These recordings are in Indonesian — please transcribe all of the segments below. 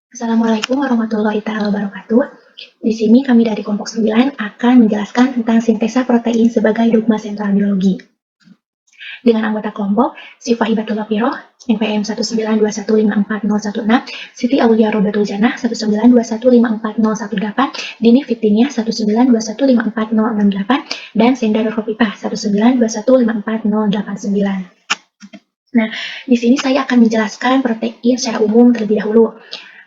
Assalamualaikum warahmatullahi wabarakatuh. Di sini kami dari kelompok 9 akan menjelaskan tentang sintesa protein sebagai dogma sentral biologi. Dengan anggota kelompok, Syifa Hibatullah Piroh, NPM 192154016, Siti Aulia Robatul Janah 192154018, Dini Fitinia 192154068, dan Senda Nurhopipah 192154089. Nah, di sini saya akan menjelaskan protein secara umum terlebih dahulu.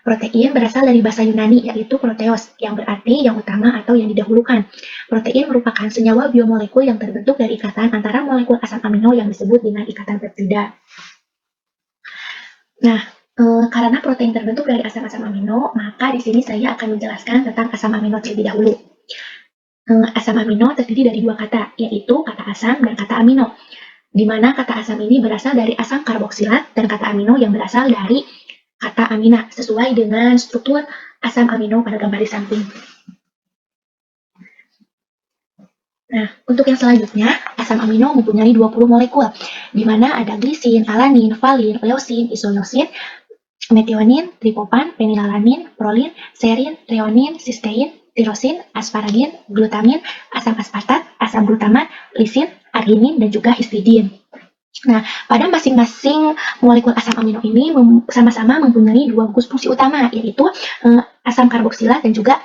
Protein berasal dari bahasa Yunani, yaitu proteos, yang berarti yang utama atau yang didahulukan. Protein merupakan senyawa biomolekul yang terbentuk dari ikatan antara molekul asam amino yang disebut dengan ikatan peptida. Nah, karena protein terbentuk dari asam-asam amino, maka di sini saya akan menjelaskan tentang asam amino terlebih dahulu. Asam amino terdiri dari dua kata, yaitu kata asam dan kata amino, di mana kata asam ini berasal dari asam karboksilat dan kata amino yang berasal dari kata amina, sesuai dengan struktur asam amino pada gambar di samping. Nah, untuk yang selanjutnya, asam amino mempunyai 20 molekul, di mana ada glisin, alanin, valin, leusin, isoleusin, metionin, tripopan, fenilalanin, prolin, serin, treonin, sistein, tirosin, asparagin, glutamin, asam aspartat, asam glutamat, lisin, arginin, dan juga histidin. Nah, pada masing-masing molekul asam amino ini sama-sama mempunyai dua gugus fungsi utama, yaitu asam karboksilat dan juga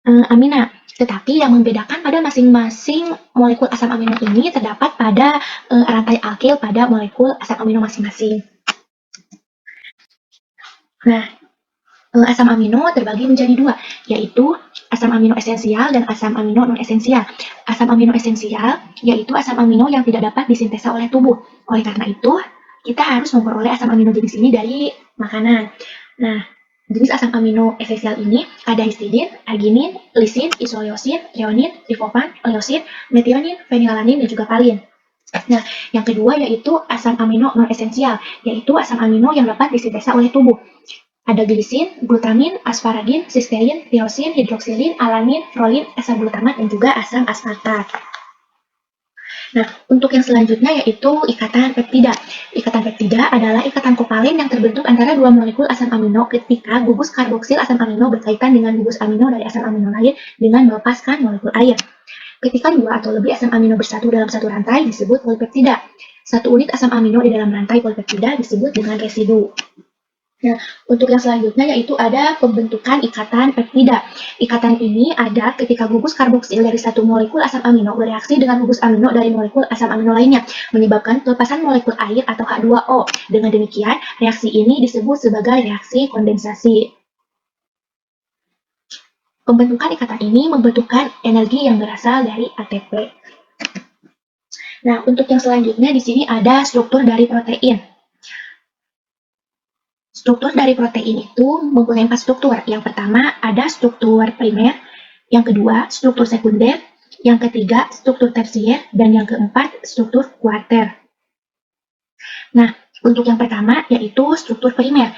amina. Tetapi yang membedakan pada masing-masing molekul asam amino ini terdapat pada rantai alkil pada molekul asam amino masing-masing. Nah, asam amino terbagi menjadi dua, yaitu asam amino esensial dan asam amino non-esensial. Asam amino esensial yaitu asam amino yang tidak dapat disintesa oleh tubuh. Oleh karena itu, kita harus memperoleh asam amino jenis ini dari makanan. Nah, jenis asam amino esensial ini ada histidin, arginin, lisin, isoleusin, treonin, trifopan, leusin, metionin, fenilalanin, dan juga valin. Nah, yang kedua yaitu asam amino non-esensial, yaitu asam amino yang dapat disintesa oleh tubuh. Ada glisin, glutamin, asparagin, sistein, tiosin, hidroksilin, alanin, prolin, asam glutamat, dan juga asam aspartat. Nah, untuk yang selanjutnya yaitu ikatan peptida. Ikatan peptida adalah ikatan kovalen yang terbentuk antara dua molekul asam amino ketika gugus karboksil asam amino berkaitan dengan gugus amino dari asam amino lain dengan melepaskan molekul air. Ketika dua atau lebih asam amino bersatu dalam satu rantai disebut polipeptida. Satu unit asam amino di dalam rantai polipeptida disebut dengan residu. Nah, untuk yang selanjutnya yaitu ada pembentukan ikatan peptida. Ikatan ini ada ketika gugus karboksil dari satu molekul asam amino bereaksi dengan gugus amino dari molekul asam amino lainnya, menyebabkan pelepasan molekul air atau H2O. Dengan demikian, reaksi ini disebut sebagai reaksi kondensasi. Pembentukan ikatan ini membutuhkan energi yang berasal dari ATP. Nah, untuk yang selanjutnya di sini ada struktur dari protein. Struktur dari protein itu mempunyai 4 struktur. Yang pertama ada struktur primer, yang kedua struktur sekunder, yang ketiga struktur tersier, dan yang keempat struktur kuarter. Nah, untuk yang pertama yaitu struktur primer.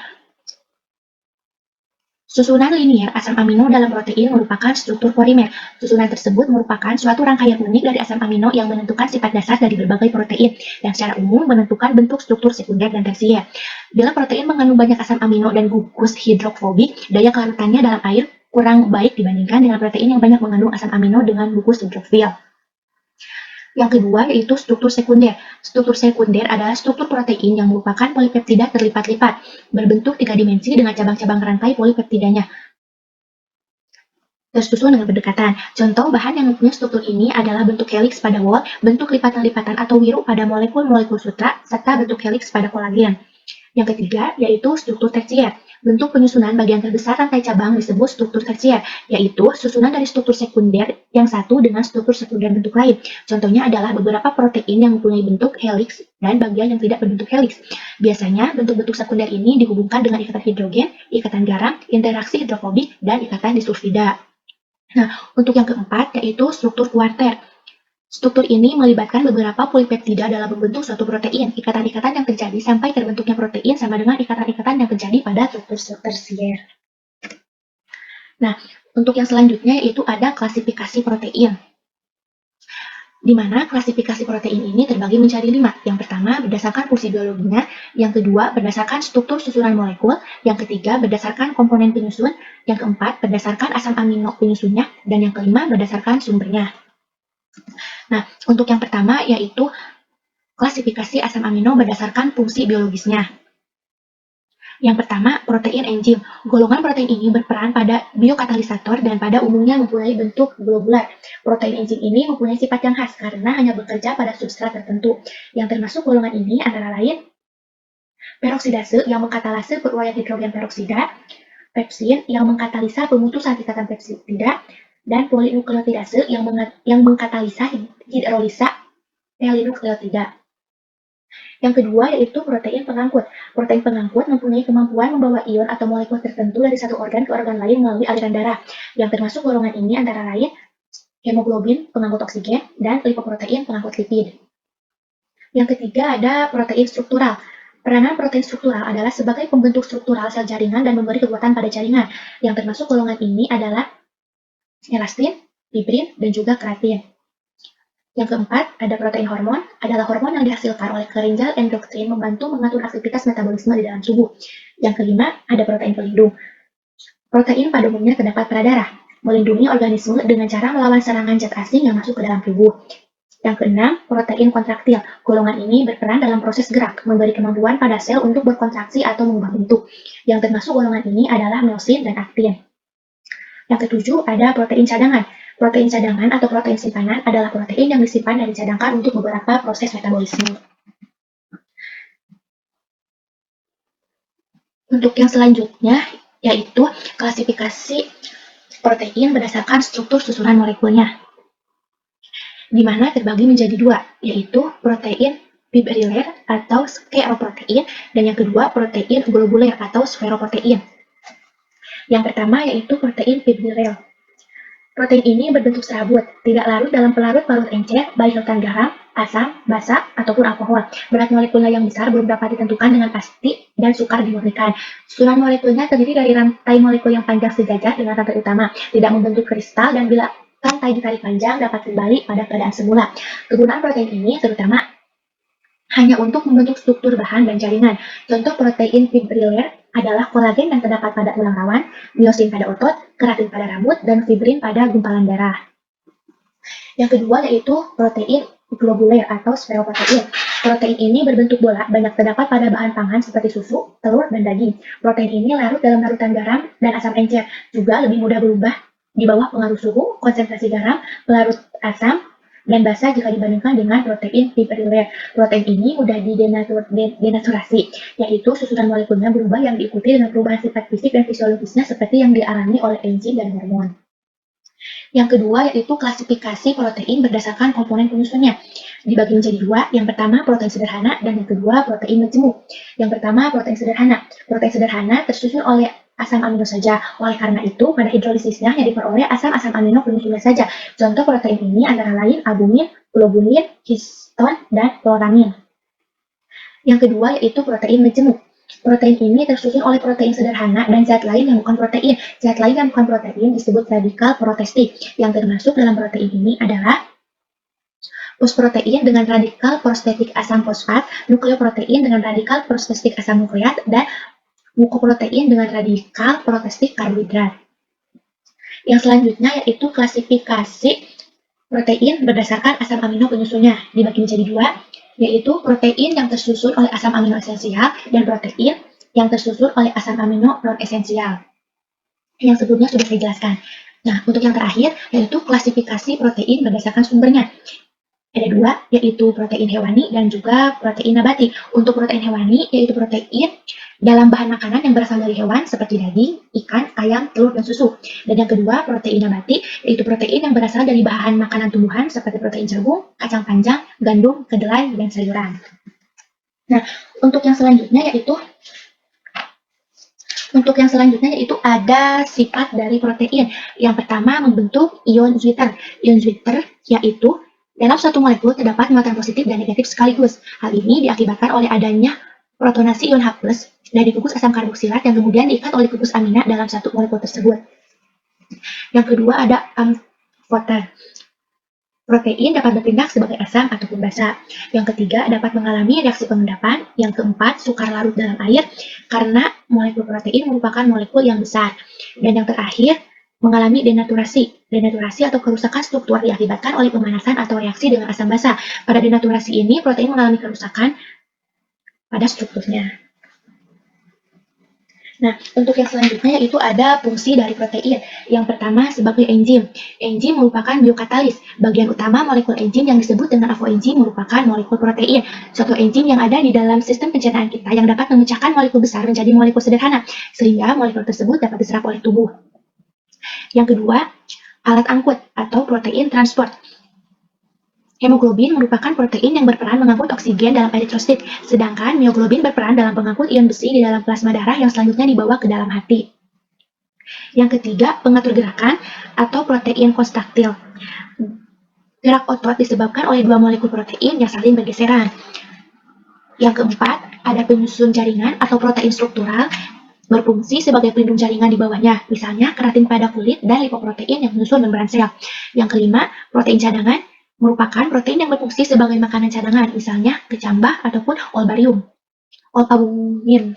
Susunan linier asam amino dalam protein merupakan struktur polimer. Susunan tersebut merupakan suatu rangkaian unik dari asam amino yang menentukan sifat dasar dari berbagai protein, dan secara umum menentukan bentuk struktur sekunder dan tersier. Bila protein mengandung banyak asam amino dan gugus hidrofobik, daya kelarutannya dalam air kurang baik dibandingkan dengan protein yang banyak mengandung asam amino dengan gugus hidrofil. Yang kedua yaitu struktur sekunder. Struktur sekunder adalah struktur protein yang merupakan polipeptida terlipat-lipat, berbentuk 3 dimensi dengan cabang-cabang rantai polipeptidanya tersusun dengan berdekatan. Contoh bahan yang mempunyai struktur ini adalah bentuk helix pada wall, bentuk lipatan-lipatan atau wiru pada molekul-molekul sutra, serta bentuk helix pada kolagen. Yang ketiga yaitu struktur tersier. Bentuk penyusunan bagian terbesar rantai cabang disebut struktur tersier, yaitu susunan dari struktur sekunder yang satu dengan struktur sekunder bentuk lain. Contohnya adalah beberapa protein yang mempunyai bentuk helix dan bagian yang tidak berbentuk helix. Biasanya bentuk-bentuk sekunder ini dihubungkan dengan ikatan hidrogen, ikatan garam, interaksi hidrofobik, dan ikatan disulfida. Nah, untuk yang keempat yaitu struktur kuarter. Struktur ini melibatkan beberapa polipeptida dalam membentuk suatu protein. Ikatan-ikatan yang terjadi sampai terbentuknya protein sama dengan ikatan-ikatan yang terjadi pada struktur tersier. Nah, untuk yang selanjutnya yaitu ada klasifikasi protein. di mana klasifikasi protein ini terbagi menjadi 5. Yang pertama berdasarkan fungsi biologinya, yang kedua berdasarkan struktur susunan molekul, yang ketiga berdasarkan komponen penyusun, yang keempat berdasarkan asam amino penyusunnya, dan yang kelima berdasarkan sumbernya. Nah, untuk yang pertama yaitu klasifikasi asam amino berdasarkan fungsi biologisnya. Yang pertama, protein enzim. Golongan protein ini berperan pada biokatalisator dan pada umumnya mempunyai bentuk globular. Protein enzim ini mempunyai sifat yang khas karena hanya bekerja pada substrat tertentu. Yang termasuk golongan ini antara lain peroksidase yang mengkatalase peruraian hidrogen peroksida, pepsin yang mengkatalisa pemutusan ikatan pepsida, dan polinukleotidase yang mengkatalisa hidrolisa polinukleotida. Yang kedua yaitu protein pengangkut. Protein pengangkut mempunyai kemampuan membawa ion atau molekul tertentu dari satu organ ke organ lain melalui aliran darah. Yang termasuk golongan ini antara lain hemoglobin pengangkut oksigen dan lipoprotein pengangkut lipid. Yang ketiga ada protein struktural. Peranan protein struktural adalah sebagai pembentuk struktural sel jaringan dan memberi kekuatan pada jaringan. Yang termasuk golongan ini adalah elastin, fibrin, dan juga keratin. Yang keempat, ada protein hormon, adalah hormon yang dihasilkan oleh kelenjar endokrin membantu mengatur aktivitas metabolisme di dalam tubuh. Yang kelima, ada protein pelindung. Protein pada umumnya terdapat pada darah, melindungi organisme dengan cara melawan serangan zat asing yang masuk ke dalam tubuh. Yang keenam, protein kontraktil. Golongan ini berperan dalam proses gerak, memberi kemampuan pada sel untuk berkontraksi atau mengubah bentuk. Yang termasuk golongan ini adalah myosin dan aktin. Yang ketujuh, ada protein cadangan. Protein cadangan atau protein simpanan adalah protein yang disimpan dan dicadangkan untuk beberapa proses metabolisme. Untuk yang selanjutnya, yaitu klasifikasi protein berdasarkan struktur susunan molekulnya, di mana terbagi menjadi dua, yaitu protein fibriler atau skeroprotein, dan yang kedua protein globuler atau sferoprotein. Yang pertama yaitu protein fibriler. Protein ini berbentuk serabut, tidak larut dalam pelarut-parut encer, baik larutan garam, asam, basa, ataupun alkohol. Berat molekulnya yang besar belum dapat ditentukan dengan pasti dan sukar dimurnikan. Susunan molekulnya terdiri dari rantai molekul yang panjang sejajar dengan rantai utama, tidak membentuk kristal, dan bila rantai ditarik panjang dapat kembali pada keadaan semula. Kegunaan protein ini terutama hanya untuk membentuk struktur bahan dan jaringan. Contoh protein fibriler adalah kolagen yang terdapat pada tulang rawan, myosin pada otot, keratin pada rambut, dan fibrin pada gumpalan darah. Yang kedua yaitu protein globuler atau sferoprotein. Protein ini berbentuk bola, banyak terdapat pada bahan pangan seperti susu, telur, dan daging. Protein ini larut dalam larutan garam dan asam encer, juga lebih mudah berubah di bawah pengaruh suhu, konsentrasi garam, pelarut asam, dan basa jika dibandingkan dengan protein fibriler. Protein ini mudah denaturasi, yaitu susunan molekulnya berubah yang diikuti dengan perubahan sifat fisik dan fisiologisnya seperti yang dialami oleh enzim dan hormon. Yang kedua yaitu klasifikasi protein berdasarkan komponen penyusunnya. Dibagi menjadi dua, yang pertama protein sederhana dan yang kedua protein majemuk. Yang pertama protein sederhana. Protein sederhana tersusun oleh asam amino saja. Oleh karena itu, pada hidrolisisnya yang diperoleh asam-asam amino penyusunnya saja. Contoh protein ini antara lain albumin, globulin, histon, dan kloramin. Yang kedua yaitu protein majemuk. Protein ini tersusun oleh protein sederhana dan zat lain yang bukan protein. Zat lain yang bukan protein disebut radikal protestik. Yang termasuk dalam protein ini adalah fosprotein dengan radikal prostetik asam fosfat, nukleoprotein dengan radikal prostetik asam nukleat, dan mukoprotein dengan radikal protestik karbohidrat. Yang selanjutnya yaitu klasifikasi protein berdasarkan asam amino penyusunnya. Dibagi menjadi dua, yaitu protein yang tersusun oleh asam amino esensial dan protein yang tersusun oleh asam amino non-esensial. Yang sebelumnya sudah saya jelaskan. Nah, untuk yang terakhir, yaitu klasifikasi protein berdasarkan sumbernya. Ada dua, yaitu protein hewani dan juga protein nabati. Untuk protein hewani, yaitu protein dalam bahan makanan yang berasal dari hewan seperti daging, ikan, ayam, telur, dan susu. Dan yang kedua, protein nabati, yaitu protein yang berasal dari bahan makanan tumbuhan seperti protein jagung, kacang panjang, gandum, kedelai, dan sayuran. Nah, untuk yang selanjutnya yaitu ada sifat dari protein. Yang pertama membentuk ion Zwitter. Ion Zwitter yaitu dalam suatu molekul terdapat muatan positif dan negatif sekaligus. Hal ini diakibatkan oleh adanya protonasi ion H+ dari gugus asam karboksilat yang kemudian diikat oleh gugus amina dalam satu molekul tersebut. Yang kedua ada amfoter. Protein dapat bertindak sebagai asam ataupun basa. Yang ketiga, dapat mengalami reaksi pengendapan. Yang keempat, sukar larut dalam air karena molekul protein merupakan molekul yang besar. Dan yang terakhir, mengalami denaturasi. Denaturasi atau kerusakan struktur diakibatkan oleh pemanasan atau reaksi dengan asam basa. Pada denaturasi ini, protein mengalami kerusakan pada strukturnya. Nah, untuk yang selanjutnya yaitu ada fungsi dari protein. Yang pertama sebagai enzim. Enzim merupakan biokatalis. Bagian utama molekul enzim yang disebut dengan avoenzim merupakan molekul protein. Suatu enzim yang ada di dalam sistem pencernaan kita yang dapat memecahkan molekul besar menjadi molekul sederhana, sehingga molekul tersebut dapat diserap oleh tubuh. Yang kedua, alat angkut atau protein transport. Hemoglobin merupakan protein yang berperan mengangkut oksigen dalam eritrosit, sedangkan mioglobin berperan dalam pengangkut ion besi di dalam plasma darah yang selanjutnya dibawa ke dalam hati. Yang ketiga, pengatur gerakan atau protein konstaktil. Gerak otot disebabkan oleh dua molekul protein yang saling bergeseran. Yang keempat, ada penyusun jaringan atau protein struktural berfungsi sebagai pelindung jaringan di bawahnya, misalnya keratin pada kulit dan lipoprotein yang menyusun membran sel. Yang kelima, protein cadangan merupakan protein yang berfungsi sebagai makanan cadangan, misalnya kecambah ataupun olbarium. Olbaumin.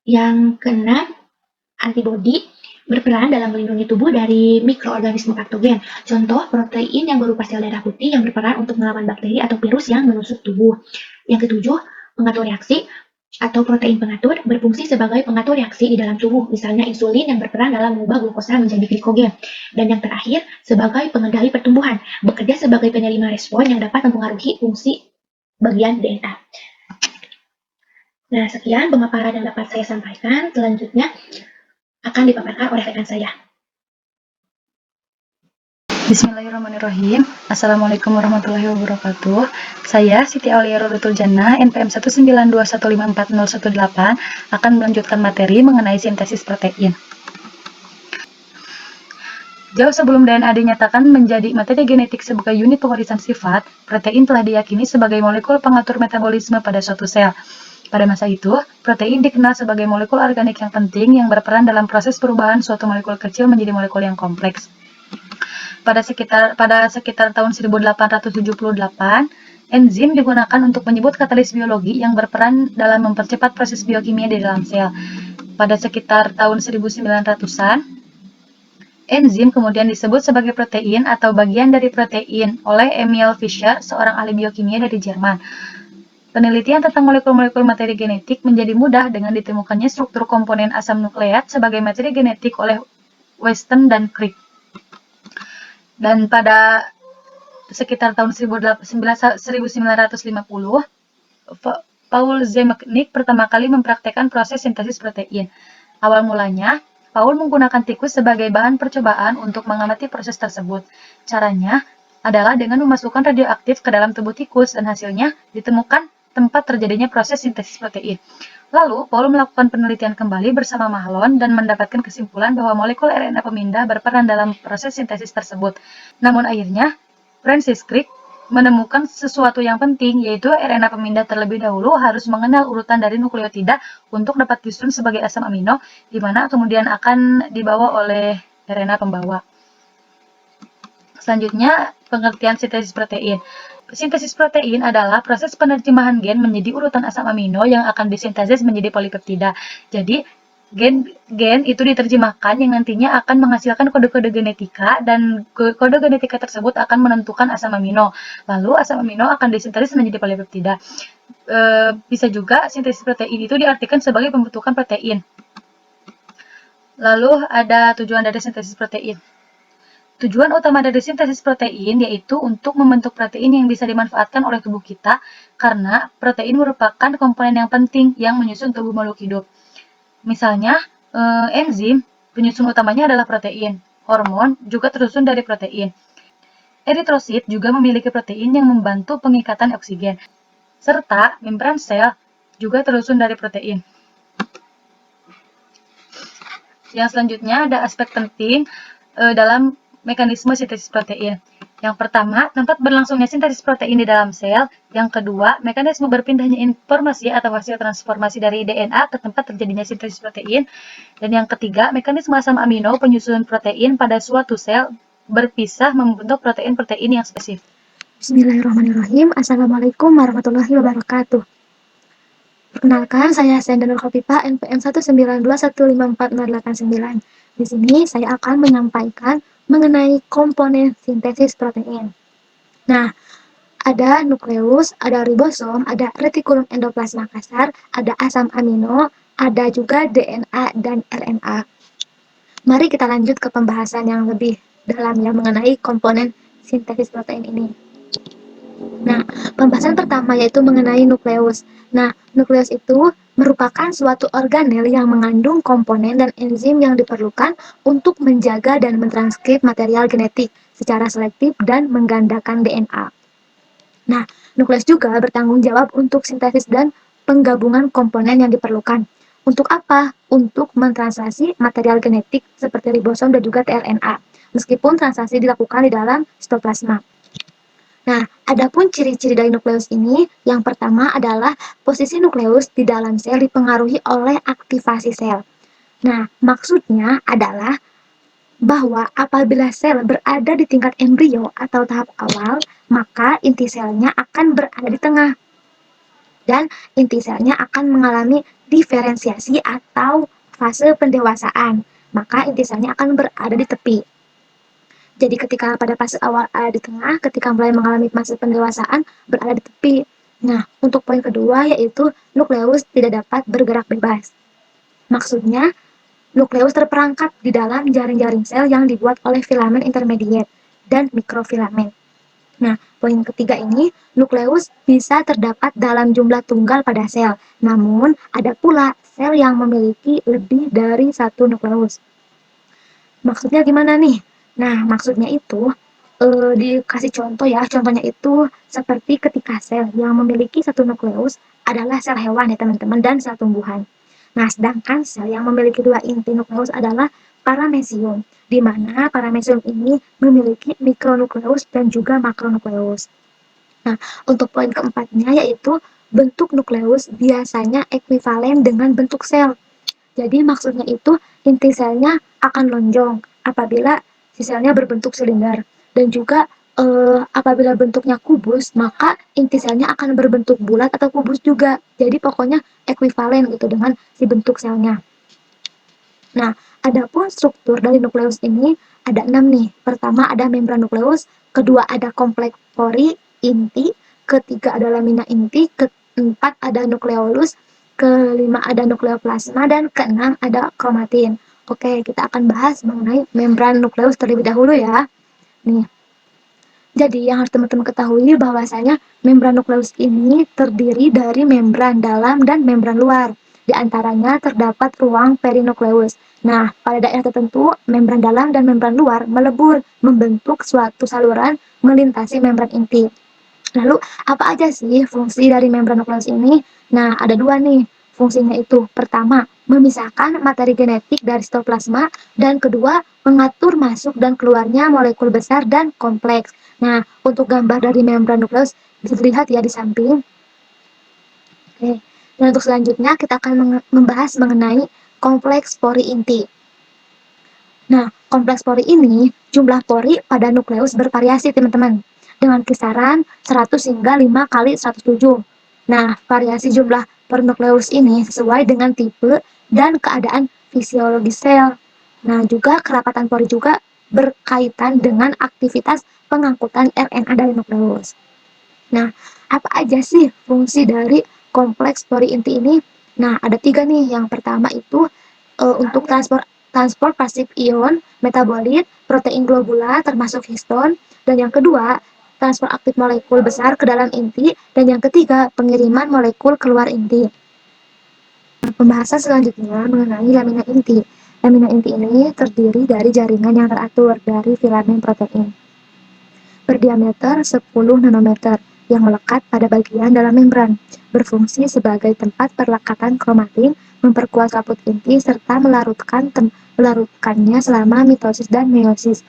Yang keenam, antibodi berperan dalam melindungi tubuh dari mikroorganisme patogen. Contoh, protein yang berupa sel darah putih yang berperan untuk melawan bakteri atau virus yang menusuk tubuh. Yang ketujuh, pengatur reaksi atau protein pengatur berfungsi sebagai pengatur reaksi di dalam tubuh, misalnya insulin yang berperan dalam mengubah glukosa menjadi glikogen. Dan yang terakhir, sebagai pengendali pertumbuhan, bekerja sebagai penerima respon yang dapat mempengaruhi fungsi bagian DNA. Nah, sekian pemaparan yang dapat saya sampaikan. Selanjutnya akan dipaparkan oleh rekan saya. Bismillahirrahmanirrahim. Assalamualaikum warahmatullahi wabarakatuh. Saya Siti Aulia Rodatul Jannah, NPM 192154018, akan melanjutkan materi mengenai sintesis protein. Jauh sebelum DNA dinyatakan menjadi materi genetik sebagai unit pewarisan sifat, protein telah diyakini sebagai molekul pengatur metabolisme pada suatu sel. Pada masa itu, protein dikenal sebagai molekul organik yang penting yang berperan dalam proses perubahan suatu molekul kecil menjadi molekul yang kompleks. Pada sekitar tahun 1878, enzim digunakan untuk menyebut katalis biologi yang berperan dalam mempercepat proses biokimia di dalam sel. Pada sekitar tahun 1900-an, enzim kemudian disebut sebagai protein atau bagian dari protein oleh Emil Fischer, seorang ahli biokimia dari Jerman. Penelitian tentang molekul-molekul materi genetik menjadi mudah dengan ditemukannya struktur komponen asam nukleat sebagai materi genetik oleh Weston dan Crick. Dan pada sekitar tahun 1950, Paul Zemechnik pertama kali mempraktekkan proses sintesis protein. Awal mulanya, Paul menggunakan tikus sebagai bahan percobaan untuk mengamati proses tersebut. Caranya adalah dengan memasukkan radioaktif ke dalam tubuh tikus dan hasilnya ditemukan tempat terjadinya proses sintesis protein. Lalu, Paul melakukan penelitian kembali bersama Mahlon dan mendapatkan kesimpulan bahwa molekul RNA pemindah berperan dalam proses sintesis tersebut. Namun akhirnya, Francis Crick menemukan sesuatu yang penting, yaitu RNA pemindah terlebih dahulu harus mengenal urutan dari nukleotida untuk dapat disusun sebagai asam amino, di mana kemudian akan dibawa oleh RNA pembawa. Selanjutnya, pengertian sintesis protein. Sintesis protein adalah proses penerjemahan gen menjadi urutan asam amino yang akan disintesis menjadi polipeptida. Jadi, gen itu diterjemahkan yang nantinya akan menghasilkan kode-kode genetika, dan kode genetika tersebut akan menentukan asam amino. Lalu, asam amino akan disintesis menjadi polipeptida. Bisa juga sintesis protein itu diartikan sebagai pembentukan protein. Lalu, ada tujuan dari sintesis protein. Tujuan utama dari sintesis protein yaitu untuk membentuk protein yang bisa dimanfaatkan oleh tubuh kita, karena protein merupakan komponen yang penting yang menyusun tubuh makhluk hidup. Misalnya, enzim, penyusun utamanya adalah protein. Hormon juga tersusun dari protein. Eritrosit juga memiliki protein yang membantu pengikatan oksigen. Serta membran sel juga tersusun dari protein. Yang selanjutnya ada aspek penting dalam mekanisme sintesis protein. Yang pertama, tempat berlangsungnya sintesis protein di dalam sel. Yang kedua, mekanisme berpindahnya informasi atau hasil transformasi dari DNA ke tempat terjadinya sintesis protein. Dan yang ketiga, mekanisme asam amino penyusunan protein pada suatu sel berpisah membentuk protein-protein yang spesifik. Bismillahirrahmanirrahim. Assalamualaikum warahmatullahi wabarakatuh. Perkenalkan, saya Sendanur Khofifa, NPM 192154089. Di sini saya akan menyampaikan mengenai komponen sintesis protein. Nah, ada nukleus, ada ribosom, ada retikulum endoplasma kasar, ada asam amino, ada juga DNA dan RNA. Mari kita lanjut ke pembahasan yang lebih dalam yang mengenai komponen sintesis protein ini. Nah, pembahasan pertama yaitu mengenai nukleus. Nah, nukleus itu merupakan suatu organel yang mengandung komponen dan enzim yang diperlukan untuk menjaga dan mentranskrip material genetik secara selektif dan menggandakan DNA. Nah, nukleus juga bertanggung jawab untuk sintesis dan penggabungan komponen yang diperlukan. Untuk apa? Untuk mentranslasi material genetik seperti ribosom dan juga tRNA, meskipun translasi dilakukan di dalam sitoplasma. Nah, adapun ciri-ciri dari nukleus ini, yang pertama adalah posisi nukleus di dalam sel dipengaruhi oleh aktivasi sel. Nah, maksudnya adalah bahwa apabila sel berada di tingkat embrio atau tahap awal, maka inti selnya akan berada di tengah. Dan inti selnya akan mengalami diferensiasi atau fase pendewasaan, maka inti selnya akan berada di tepi. Jadi ketika pada fase awal ada di tengah, ketika mulai mengalami fase pendewasaan berada di tepi. Nah, untuk poin kedua yaitu nukleus tidak dapat bergerak bebas. Maksudnya, nukleus terperangkap di dalam jaring-jaring sel yang dibuat oleh filamen intermediate dan mikrofilamen. Nah, poin ketiga ini, nukleus bisa terdapat dalam jumlah tunggal pada sel. Namun, ada pula sel yang memiliki lebih dari satu nukleus. Maksudnya gimana nih? Nah, maksudnya itu dikasih contoh ya. Contohnya itu seperti ketika sel yang memiliki satu nukleus adalah sel hewan ya teman-teman dan sel tumbuhan. Nah, sedangkan sel yang memiliki dua inti nukleus adalah paramecium, di mana paramecium ini memiliki mikronukleus dan juga makronukleus. Nah, untuk poin keempatnya yaitu bentuk nukleus biasanya ekuivalen dengan bentuk sel. Jadi maksudnya itu inti selnya akan lonjong apabila si selnya berbentuk silinder dan juga apabila bentuknya kubus maka inti selnya akan berbentuk bulat atau kubus juga. Jadi pokoknya ekuivalen gitu dengan si bentuk selnya. Nah, adapun struktur dari nukleus ini ada 6 nih. Pertama ada membran nukleus, kedua ada kompleks pori inti, ketiga ada lamina inti, keempat ada nukleolus, kelima ada nukleoplasma, dan keenam ada kromatin. Oke, kita akan bahas mengenai membran nukleus terlebih dahulu ya. Nih, jadi yang harus teman-teman ketahui bahwasanya membran nukleus ini terdiri dari membran dalam dan membran luar. Di antaranya terdapat ruang perinukleus. Nah, pada daerah tertentu, membran dalam dan membran luar melebur, membentuk suatu saluran melintasi membran inti. Lalu, apa aja sih fungsi dari membran nukleus ini? Nah, ada dua nih fungsinya itu. Pertama, memisahkan materi genetik dari sitoplasma, dan kedua, mengatur masuk dan keluarnya molekul besar dan kompleks. Nah, untuk gambar dari membran nukleus bisa dilihat ya di samping. Oke. Dan untuk selanjutnya kita akan membahas mengenai kompleks pori inti. Nah, kompleks pori ini, jumlah pori pada nukleus bervariasi teman-teman, dengan kisaran 100 hingga 5 kali 107. Nah, variasi jumlah pori nukleus ini sesuai dengan tipe dan keadaan fisiologi sel. Nah, juga kerapatan pori juga berkaitan dengan aktivitas pengangkutan RNA dari nukleus. Nah, apa aja sih fungsi dari kompleks pori inti ini? Nah, ada 3 nih. Yang pertama itu untuk transport pasif ion, metabolit, protein globula termasuk histon, dan yang kedua transport aktif molekul besar ke dalam inti, dan yang ketiga pengiriman molekul keluar inti. Nah, pembahasan selanjutnya mengenai lamina inti. Lamina inti ini terdiri dari jaringan yang teratur dari filamen protein berdiameter 10 nanometer yang melekat pada bagian dalam membran, berfungsi sebagai tempat perlekatan kromatin, memperkuat kaput inti, serta melarutkannya selama mitosis dan meiosis.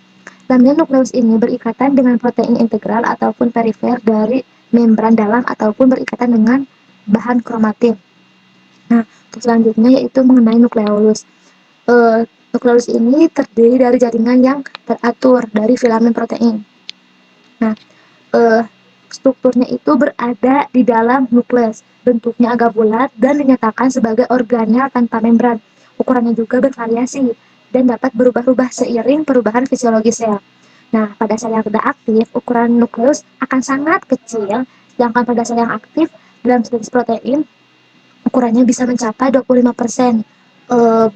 Lamina nukleus ini berikatan dengan protein integral ataupun perifer dari membran dalam ataupun berikatan dengan bahan kromatin. Nah, untuk selanjutnya yaitu mengenai nukleolus. Nukleolus ini terdiri dari jaringan yang teratur dari filamen protein. Nah, strukturnya itu berada di dalam nukleus. Bentuknya agak bulat dan dinyatakan sebagai organel tanpa membran. Ukurannya juga bervariasi dan dapat berubah-ubah seiring perubahan fisiologi sel. Nah, pada sel yang tidak aktif, ukuran nukleus akan sangat kecil, sedangkan pada sel yang aktif dalam sintesis protein, ukurannya bisa mencapai 25%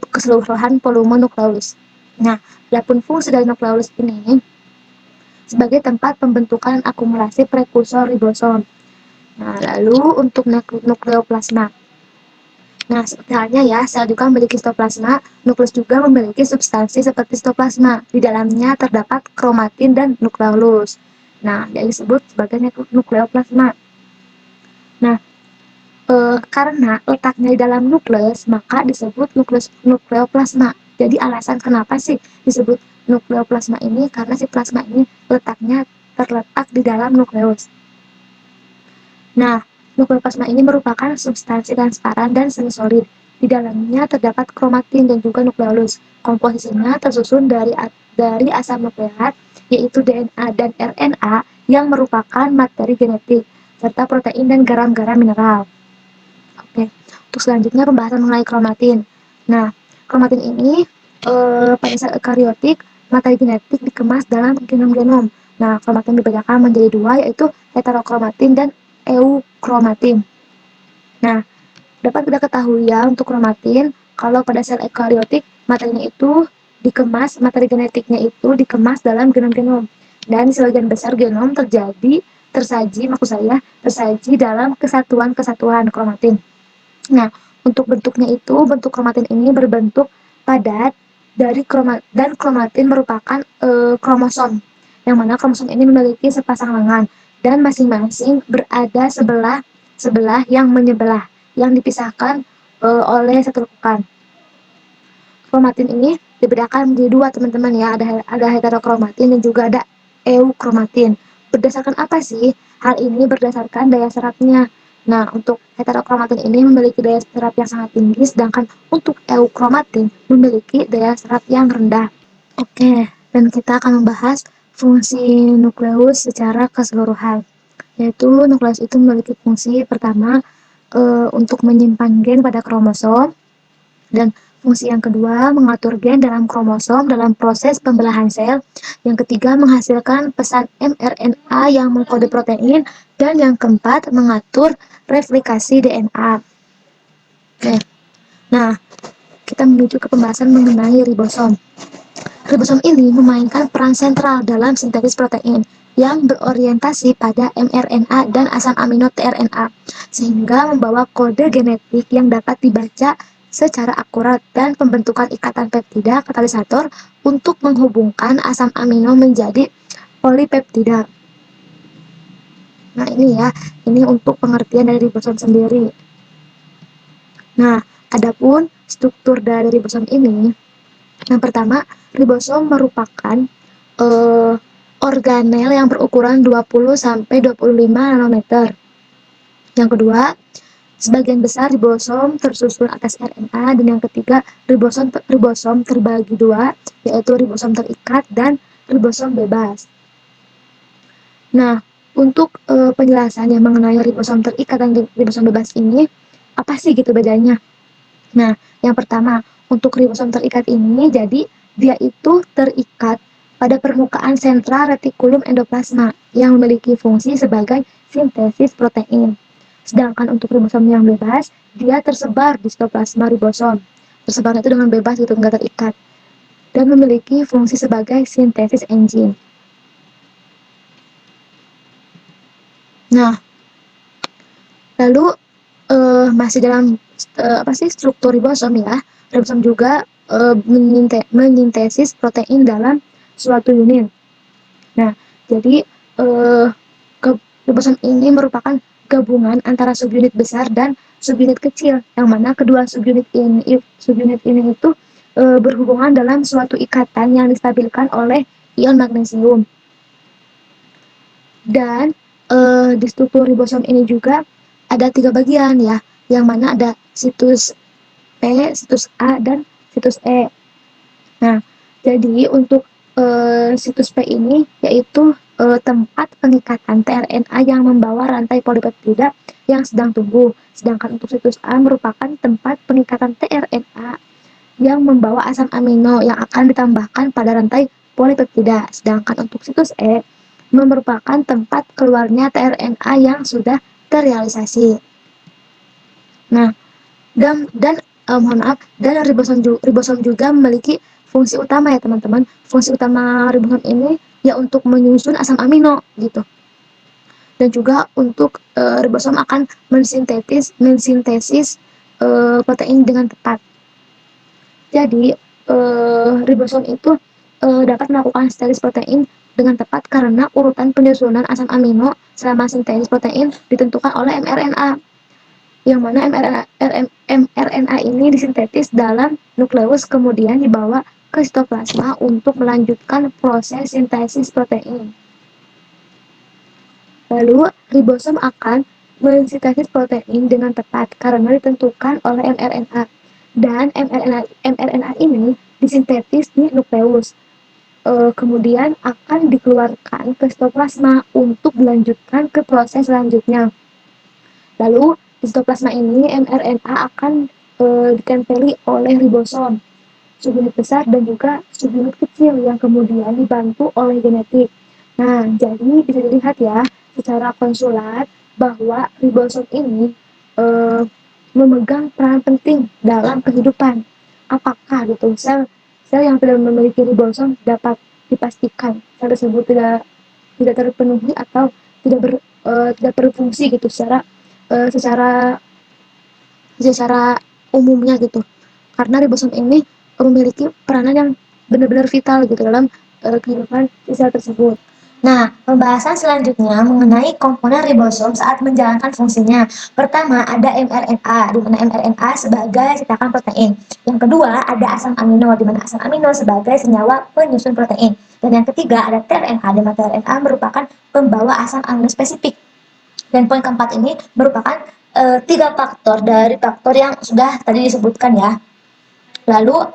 keseluruhan volume nukleus. Nah, adapun fungsi dari nukleus ini sebagai tempat pembentukan akumulasi prekursor ribosom. Nah, lalu untuk nukleoplasma. Nah, seperti halnya ya, sel juga memiliki sitoplasma, nukleus juga memiliki substansi seperti sitoplasma. Di dalamnya terdapat kromatin dan nukleolus. Nah, yang disebut sebagai nukleoplasma. Nah, karena letaknya di dalam nukleus, maka disebut nukleoplasma. Jadi alasan kenapa sih disebut nukleoplasma ini? Karena si plasma ini letaknya terletak di dalam nukleus. Nah, nukleoplasma ini merupakan substansi transparan dan semi-solid. Di dalamnya terdapat kromatin dan juga nukleolus. Komposisinya tersusun dari asam nukleat, yaitu DNA dan RNA yang merupakan materi genetik, serta protein dan garam-garam mineral. Oke, untuk selanjutnya pembahasan mengenai kromatin. Nah, kromatin ini pada sel eukariotik, materi genetik dikemas dalam genom-genom. Nah, kromatin dibedakan menjadi dua, yaitu heterokromatin dan eukromatin. Nah, dapat kita ketahui ya untuk kromatin, kalau pada sel eukariotik, materinya itu dikemas, materi genetiknya itu dikemas dalam genom-genom. Dan sebagian besar genom tersaji dalam kesatuan-kesatuan kromatin. Nah, untuk bentuknya itu, bentuk kromatin ini berbentuk padat dan kromatin merupakan kromosom, yang mana kromosom ini memiliki sepasang lengan dan masing-masing berada sebelah yang menyebelah, yang dipisahkan oleh satu lekukan. Kromatin ini dibedakan menjadi dua, teman-teman ya, ada heterokromatin dan juga ada eukromatin. Berdasarkan apa sih? Hal ini berdasarkan daya serapnya. Nah, untuk heterokromatin ini memiliki daya serap yang sangat tinggi, sedangkan untuk eukromatin memiliki daya serap yang rendah. Oke, dan kita akan membahas fungsi nukleus secara keseluruhan. Yaitu nukleus itu memiliki fungsi pertama untuk menyimpan gen pada kromosom, dan fungsi yang kedua mengatur gen dalam kromosom dalam proses pembelahan sel, yang ketiga menghasilkan pesan mRNA yang mengkode protein, dan yang keempat mengatur replikasi DNA. Oke. Nah, kita menuju ke pembahasan mengenai ribosom. Ribosom ini memainkan peran sentral dalam sintesis protein yang berorientasi pada mRNA dan asam amino tRNA, sehingga membawa kode genetik yang dapat dibaca secara akurat dan pembentukan ikatan peptida katalisator untuk menghubungkan asam amino menjadi polipeptida. Nah, ini untuk pengertian dari ribosom sendiri. Nah, adapun struktur dari ribosom ini, yang pertama, ribosom merupakan organel yang berukuran 20-25 nanometer. Yang kedua, sebagian besar ribosom tersusun atas RNA, dan yang ketiga, ribosom terbagi dua, yaitu ribosom terikat dan ribosom bebas. Nah, untuk penjelasannya mengenai ribosom terikat dan ribosom bebas ini, apa sih gitu bedanya? Nah, yang pertama, untuk ribosom terikat ini, jadi dia itu terikat pada permukaan sentral retikulum endoplasma yang memiliki fungsi sebagai sintesis protein. Sedangkan untuk ribosom yang bebas, dia tersebar di sitoplasma ribosom. Tersebarnya itu dengan bebas gitu, nggak terikat. Dan memiliki fungsi sebagai sintesis enzim. Nah, lalu masih dalam struktur ribosom ya. Ribosom juga menyintesis protein dalam suatu unit. Nah, jadi ribosom ini merupakan gabungan antara subunit besar dan subunit kecil, yang mana kedua subunit ini itu berhubungan dalam suatu ikatan yang distabilkan oleh ion magnesium. Dan di struktur ribosom ini juga ada 3 bagian ya, yang mana ada situs P, situs A, dan situs E. Nah, jadi untuk situs P ini yaitu tempat pengikatan tRNA yang membawa rantai polipeptida yang sedang tumbuh. Sedangkan untuk situs A merupakan tempat pengikatan tRNA yang membawa asam amino yang akan ditambahkan pada rantai polipeptida. Sedangkan untuk situs E merupakan tempat keluarnya tRNA yang sudah terrealisasi. Nah, mohon maaf, dan ribosom juga memiliki fungsi utama ya teman-teman. Fungsi utama ribosom ini ya untuk menyusun asam amino gitu. Dan juga untuk ribosom akan mensintesis protein dengan tepat. Jadi ribosom itu dapat melakukan sintesis protein dengan tepat karena urutan penyusunan asam amino selama sintesis protein ditentukan oleh mRNA, yang mana mRNA ini disintetis dalam nukleus kemudian dibawa ke sitoplasma untuk melanjutkan proses sintesis protein. Lalu ribosom akan mensintesis protein dengan tepat karena ditentukan oleh mRNA, dan mRNA ini disintetis di nukleus. Kemudian akan dikeluarkan ke sitoplasma untuk dilanjutkan ke proses selanjutnya. Lalu di sitoplasma ini mRNA akan ditempeli oleh ribosom, subunit besar dan juga subunit kecil yang kemudian dibantu oleh genetik. Nah, jadi bisa dilihat ya secara konsulat bahwa ribosom ini memegang peran penting dalam kehidupan. Apakah gitu sel yang tidak memiliki ribosom dapat dipastikan sel tersebut tidak terpenuhi atau tidak berfungsi gitu secara umumnya gitu, karena ribosom ini memiliki peranan yang benar-benar vital gitu dalam kehidupan sel tersebut. Nah, pembahasan selanjutnya mengenai komponen ribosom saat menjalankan fungsinya. Pertama, ada mRNA, di mana mRNA sebagai cetakan protein. Yang kedua, ada asam amino, di mana asam amino sebagai senyawa penyusun protein. Dan yang ketiga, ada tRNA, di mana tRNA merupakan pembawa asam amino spesifik. Dan poin keempat ini merupakan 3 faktor dari faktor yang sudah tadi disebutkan ya. Lalu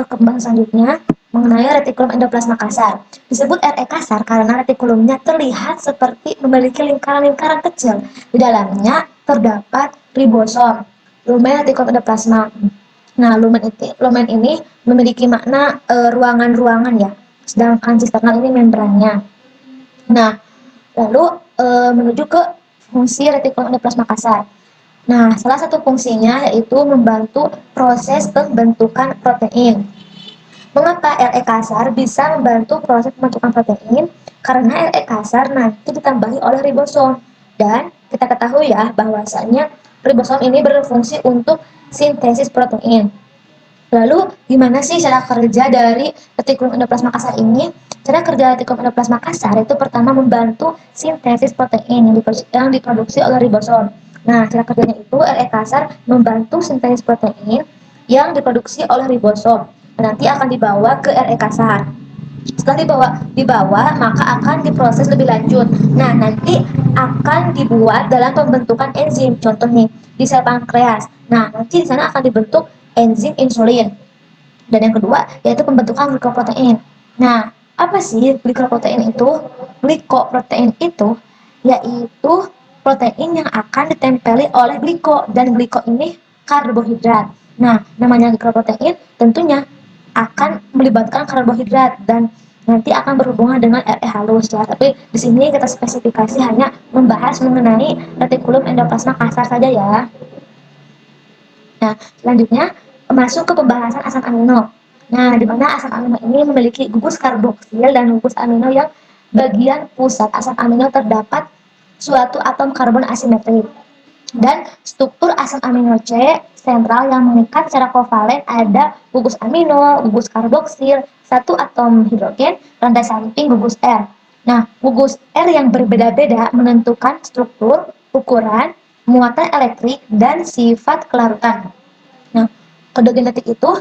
pembahasan selanjutnya mengenai retikulum endoplasma kasar. Disebut RE kasar karena retikulumnya terlihat seperti memiliki lingkaran-lingkaran kecil. Di dalamnya terdapat ribosom, lumen retikulum endoplasma. Nah, lumen ini memiliki makna ruangan-ruangan ya, sedangkan sisternal ini membrannya. Nah, lalu menuju ke fungsi retikulum endoplasma kasar. Nah, salah satu fungsinya yaitu membantu proses pembentukan protein. Mengapa RE kasar bisa membantu proses pembentukan protein? Karena RE kasar nanti ditambahi oleh ribosom. Dan kita ketahui ya bahwasanya ribosom ini berfungsi untuk sintesis protein. Lalu gimana sih cara kerja dari retikulum endoplasma kasar ini? Cara kerja retikulum endoplasma kasar itu pertama membantu sintesis protein yang diproduksi oleh ribosom. Nah, cara kerjanya itu RE kasar membantu sintesis protein yang diproduksi oleh ribosom. Nanti akan dibawa ke RE kasar. Setelah dibawa maka akan diproses lebih lanjut. Nah, nanti akan dibuat dalam pembentukan enzim. Contoh nih, di sel pankreas. Nah, nanti di sana akan dibentuk enzim insulin. Dan yang kedua yaitu pembentukan glikoprotein. Nah, apa sih glikoprotein itu? Glikoprotein itu yaitu protein yang akan ditempeli oleh gliko, dan gliko ini karbohidrat. Nah, namanya glikoprotein tentunya akan melibatkan karbohidrat dan nanti akan berhubungan dengan RE halus ya. Tapi di sini kita spesifikasi hanya membahas mengenai retikulum endoplasma kasar saja ya. Nah, selanjutnya masuk ke pembahasan asam amino. Nah, di mana asam amino ini memiliki gugus karboksil dan gugus amino yang bagian pusat asam amino terdapat suatu atom karbon asimetrik. Dan struktur asam amino C sentral yang mengikat secara kovalen ada gugus amino, gugus karboksil, satu atom hidrogen, rantai samping gugus R. Nah, gugus R yang berbeda-beda menentukan struktur, ukuran, muatan elektrik, dan sifat kelarutan. Nah, kode genetik itu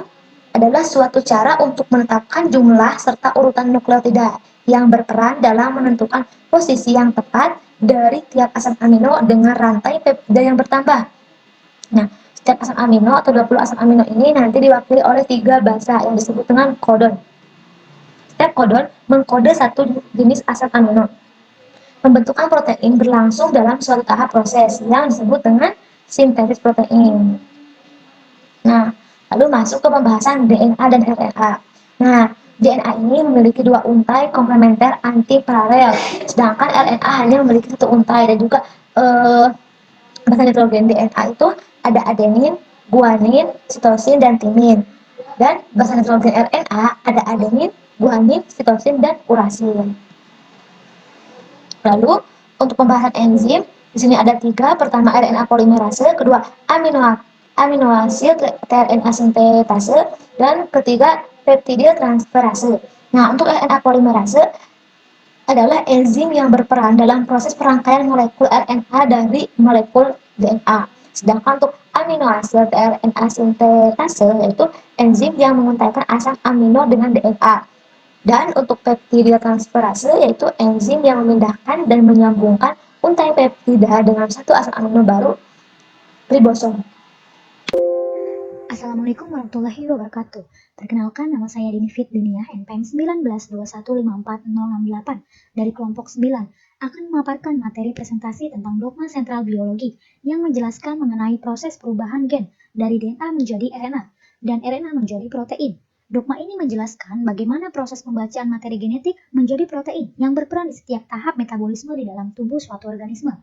adalah suatu cara untuk menetapkan jumlah serta urutan nukleotida yang berperan dalam menentukan posisi yang tepat dari tiap asam amino dengan rantai peptida yang bertambah. Nah, setiap asam amino atau 20 asam amino ini nanti diwakili oleh 3 basa yang disebut dengan kodon. Setiap kodon mengkode satu jenis asam amino. Pembentukan protein berlangsung dalam suatu tahap proses yang disebut dengan sintesis protein. Nah, lalu masuk ke pembahasan DNA dan RNA. Nah, DNA ini memiliki 2 untai komplementer antiparalel, sedangkan RNA hanya memiliki 1 untai dan juga basa nitrogen DNA itu ada adenin, guanin, sitosin, dan timin. Dan basa nitrogen RNA ada adenin, guanin, sitosin, dan urasil. Lalu untuk pembahasan enzim, di sini ada 3. Pertama RNA polimerase, kedua amino asid tRNA sintetase, dan ketiga peptidil transferase. Nah, untuk RNA polimerase adalah enzim yang berperan dalam proses perangkaian molekul RNA dari molekul DNA. Sedangkan untuk amino asid tRNA sintetase yaitu enzim yang menguntaikan asam amino dengan DNA. Dan untuk peptidil transferase yaitu enzim yang memindahkan dan menyambungkan untai peptida dengan satu asam amino baru, ribosom. Assalamualaikum warahmatullahi wabarakatuh. Perkenalkan, nama saya Dini Fit Dunia, NPM 1921546068 dari kelompok 9 akan memaparkan materi presentasi tentang dogma sentral biologi yang menjelaskan mengenai proses perubahan gen dari DNA menjadi RNA dan RNA menjadi protein. Dogma ini menjelaskan bagaimana proses pembacaan materi genetik menjadi protein yang berperan di setiap tahap metabolisme di dalam tubuh suatu organisme.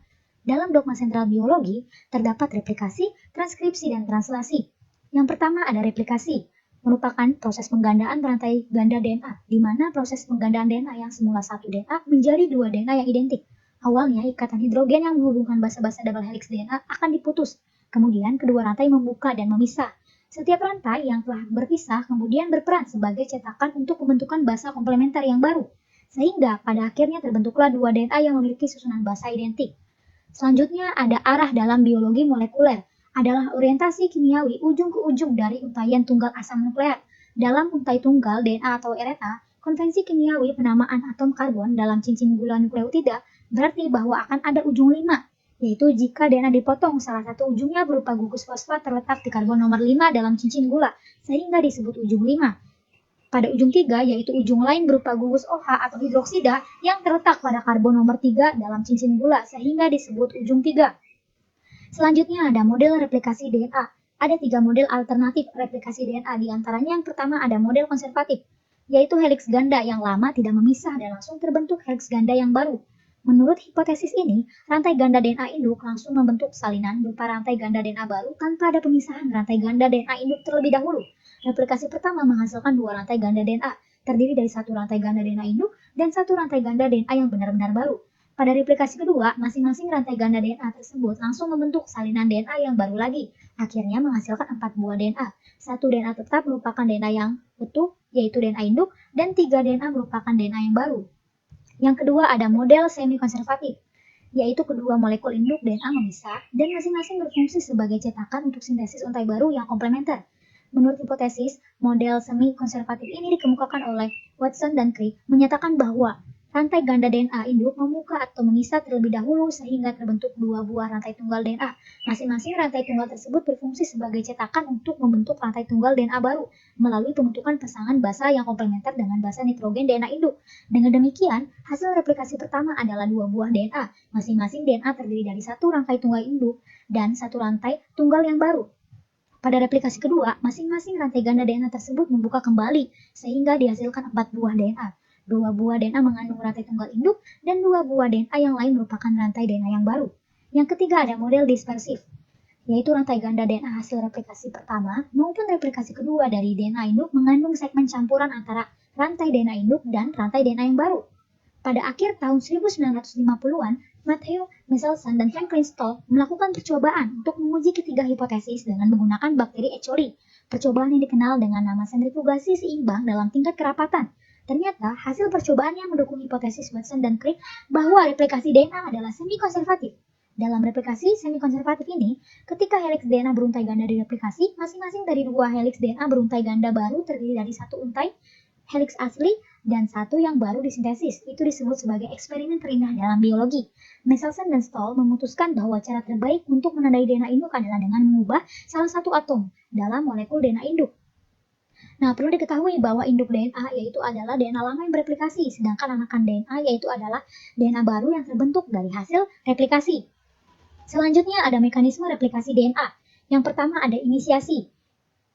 Dalam dogma sentral biologi terdapat replikasi, transkripsi, dan translasi. Yang pertama ada replikasi, merupakan proses penggandaan rantai ganda DNA, di mana proses penggandaan DNA yang semula satu DNA menjadi 2 DNA yang identik. Awalnya, ikatan hidrogen yang menghubungkan basa-basa double helix DNA akan diputus. Kemudian, kedua rantai membuka dan memisah. Setiap rantai yang telah berpisah kemudian berperan sebagai cetakan untuk pembentukan basa komplementer yang baru. Sehingga pada akhirnya terbentuklah 2 DNA yang memiliki susunan basa identik. Selanjutnya ada arah dalam biologi molekuler, adalah orientasi kimiawi ujung ke ujung dari untaian tunggal asam nukleat. Dalam untai tunggal DNA atau RNA, konvensi kimiawi penamaan atom karbon dalam cincin gula nukleotida berarti bahwa akan ada ujung 5, yaitu jika DNA dipotong salah satu ujungnya berupa gugus fosfat terletak di karbon nomor 5 dalam cincin gula, sehingga disebut ujung 5. Pada ujung 3, yaitu ujung lain berupa gugus OH atau hidroksida yang terletak pada karbon nomor 3 dalam cincin gula, sehingga disebut ujung 3. Selanjutnya ada model replikasi DNA. Ada 3 model alternatif replikasi DNA, diantaranya yang pertama ada model konservatif, yaitu helix ganda yang lama tidak memisah dan langsung terbentuk helix ganda yang baru. Menurut hipotesis ini, rantai ganda DNA induk langsung membentuk salinan berupa rantai ganda DNA baru tanpa ada pemisahan rantai ganda DNA induk terlebih dahulu. Replikasi pertama menghasilkan 2 rantai ganda DNA, terdiri dari 1 rantai ganda DNA induk dan 1 rantai ganda DNA yang benar-benar baru. Pada replikasi kedua, masing-masing rantai ganda DNA tersebut langsung membentuk salinan DNA yang baru lagi, akhirnya menghasilkan 4 buah DNA. 1 DNA tetap merupakan DNA yang utuh, yaitu DNA induk, dan 3 DNA merupakan DNA yang baru. Yang kedua ada model semi-konservatif, yaitu kedua molekul induk DNA memisah dan masing-masing berfungsi sebagai cetakan untuk sintesis untai baru yang komplementer. Menurut hipotesis, model semi-konservatif ini dikemukakan oleh Watson dan Crick menyatakan bahwa rantai ganda DNA induk membuka atau memisah terlebih dahulu sehingga terbentuk 2 buah rantai tunggal DNA. Masing-masing rantai tunggal tersebut berfungsi sebagai cetakan untuk membentuk rantai tunggal DNA baru melalui pembentukan pasangan basa yang komplementer dengan basa nitrogen DNA induk. Dengan demikian, hasil replikasi pertama adalah 2 buah DNA. Masing-masing DNA terdiri dari 1 rangkai tunggal induk dan 1 rantai tunggal yang baru. Pada replikasi kedua, masing-masing rantai ganda DNA tersebut membuka kembali sehingga dihasilkan 4 buah DNA. 2 buah DNA mengandung rantai tunggal induk dan 2 buah DNA yang lain merupakan rantai DNA yang baru. Yang ketiga ada model dispersif, yaitu rantai ganda DNA hasil replikasi pertama maupun replikasi kedua dari DNA induk mengandung segmen campuran antara rantai DNA induk dan rantai DNA yang baru. Pada akhir tahun 1950-an, Matthew Michelson dan Franklin Stoll melakukan percobaan untuk menguji ketiga hipotesis dengan menggunakan bakteri E. coli. Percobaan yang dikenal dengan nama sentrifugasi seimbang dalam tingkat kerapatan. Ternyata, hasil percobaan yang mendukung hipotesis Watson dan Crick bahwa replikasi DNA adalah semi-konservatif. Dalam replikasi semi-konservatif ini, ketika heliks DNA beruntai ganda direplikasi, masing-masing dari dua heliks DNA beruntai ganda baru terdiri dari satu untai heliks asli dan satu yang baru disintesis. Itu disebut sebagai eksperimen terindah dalam biologi. Michelson dan Stoll memutuskan bahwa cara terbaik untuk menandai DNA induk adalah dengan mengubah salah satu atom dalam molekul DNA induk. Nah, perlu diketahui bahwa induk DNA yaitu adalah DNA lama yang bereplikasi, sedangkan anakan DNA yaitu adalah DNA baru yang terbentuk dari hasil replikasi. Selanjutnya ada mekanisme replikasi DNA. Yang pertama ada inisiasi,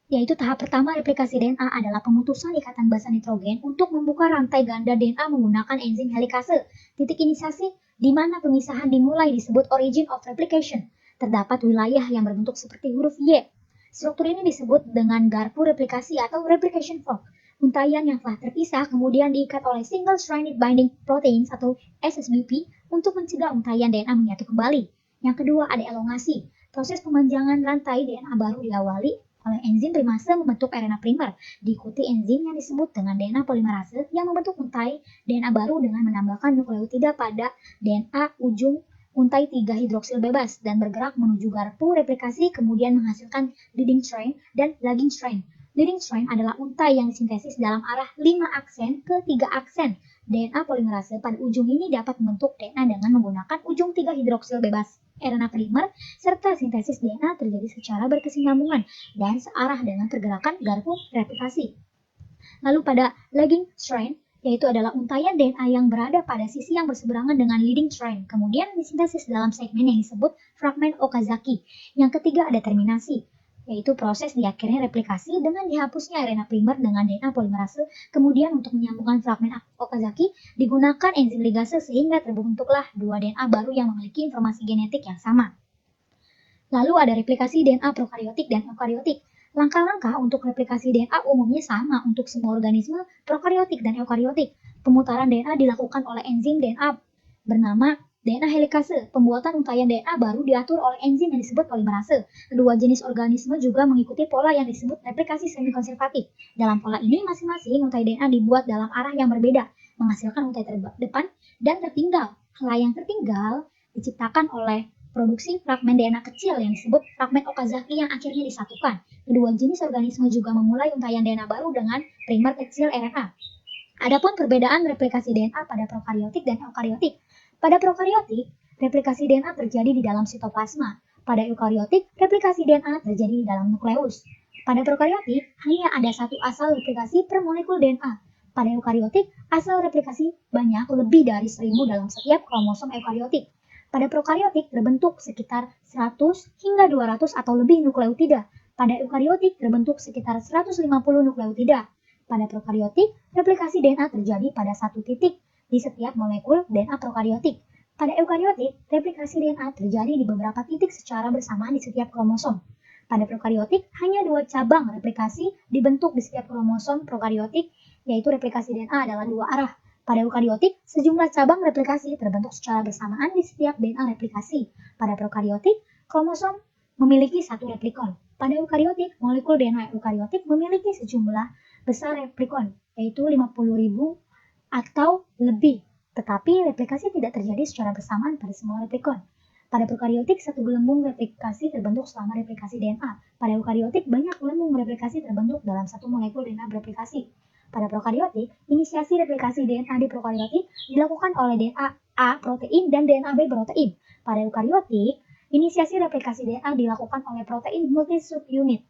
yaitu tahap pertama replikasi DNA adalah pemutusan ikatan basa nitrogen untuk membuka rantai ganda DNA menggunakan enzim helikase. Titik inisiasi di mana pemisahan dimulai disebut origin of replication. Terdapat wilayah yang berbentuk seperti huruf Y. Struktur ini disebut dengan garpu replikasi atau replication fork. Untaian yang telah terpisah kemudian diikat oleh single stranded binding proteins atau SSBP untuk mencegah untaian DNA menyatu kembali. Yang kedua ada elongasi. Proses pemanjangan rantai DNA baru diawali oleh enzim primase membentuk RNA primer, diikuti enzim yang disebut dengan DNA polimerase yang membentuk untai DNA baru dengan menambahkan nukleotida pada DNA ujung untai 3 hidroksil bebas dan bergerak menuju garpu replikasi kemudian menghasilkan leading strain dan lagging strain. Leading strain adalah untai yang disintesis dalam arah 5 aksen ke 3 aksen. DNA polimerase pada ujung ini dapat membentuk DNA dengan menggunakan ujung 3 hidroksil bebas RNA primer, serta sintesis DNA terjadi secara berkesinambungan dan searah dengan pergerakan garpu replikasi. Lalu pada lagging strain, yaitu adalah untaian DNA yang berada pada sisi yang berseberangan dengan leading strain, kemudian disintesis dalam segmen yang disebut fragmen Okazaki. Yang ketiga ada terminasi, yaitu proses diakhirnya replikasi dengan dihapusnya RNA primer dengan DNA polimerase, kemudian untuk menyambungkan fragmen Okazaki digunakan enzim ligase sehingga terbentuklah dua DNA baru yang memiliki informasi genetik yang sama. Lalu ada replikasi DNA prokariotik dan eukariotik. Langkah-langkah untuk replikasi DNA umumnya sama untuk semua organisme prokariotik dan eukariotik. Pemutaran DNA dilakukan oleh enzim DNA bernama DNA helikase. Pembuatan untaian DNA baru diatur oleh enzim yang disebut polimerase. Kedua jenis organisme juga mengikuti pola yang disebut replikasi semi-konservatif. Dalam pola ini masing-masing untai DNA dibuat dalam arah yang berbeda, menghasilkan untai terdepan dan tertinggal. Hal yang tertinggal diciptakan oleh produksi fragmen DNA kecil yang disebut fragmen Okazaki yang akhirnya disatukan. Kedua jenis organisme juga memulai untaian DNA baru dengan primer kecil RNA. Adapun perbedaan replikasi DNA pada prokariotik dan eukariotik. Pada prokariotik, replikasi DNA terjadi di dalam sitoplasma. Pada eukariotik, replikasi DNA terjadi di dalam nukleus. Pada prokariotik, hanya ada satu asal replikasi per molekul DNA. Pada eukariotik, asal replikasi banyak lebih dari 1000 dalam setiap kromosom eukariotik. Pada prokariotik terbentuk sekitar 100 hingga 200 atau lebih nukleotida. Pada eukariotik terbentuk sekitar 150 nukleotida. Pada prokariotik, replikasi DNA terjadi pada satu titik di setiap molekul DNA prokariotik. Pada eukariotik, replikasi DNA terjadi di beberapa titik secara bersamaan di setiap kromosom. Pada prokariotik, hanya 2 cabang replikasi dibentuk di setiap kromosom prokariotik, yaitu replikasi DNA adalah 2 arah. Pada eukariotik, sejumlah cabang replikasi terbentuk secara bersamaan di setiap DNA replikasi. Pada prokariotik, kromosom memiliki satu replikon. Pada eukariotik, molekul DNA eukariotik memiliki sejumlah besar replikon, yaitu 50.000 atau lebih. Tetapi replikasi tidak terjadi secara bersamaan pada semua replikon. Pada prokariotik, satu gelembung replikasi terbentuk selama replikasi DNA. Pada eukariotik, banyak gelembung replikasi terbentuk dalam satu molekul DNA bereplikasi. Pada prokariotik, inisiasi replikasi DNA di prokariotik dilakukan oleh DNA A protein dan DNA B protein. Pada eukariotik, inisiasi replikasi DNA dilakukan oleh protein multi-subunit.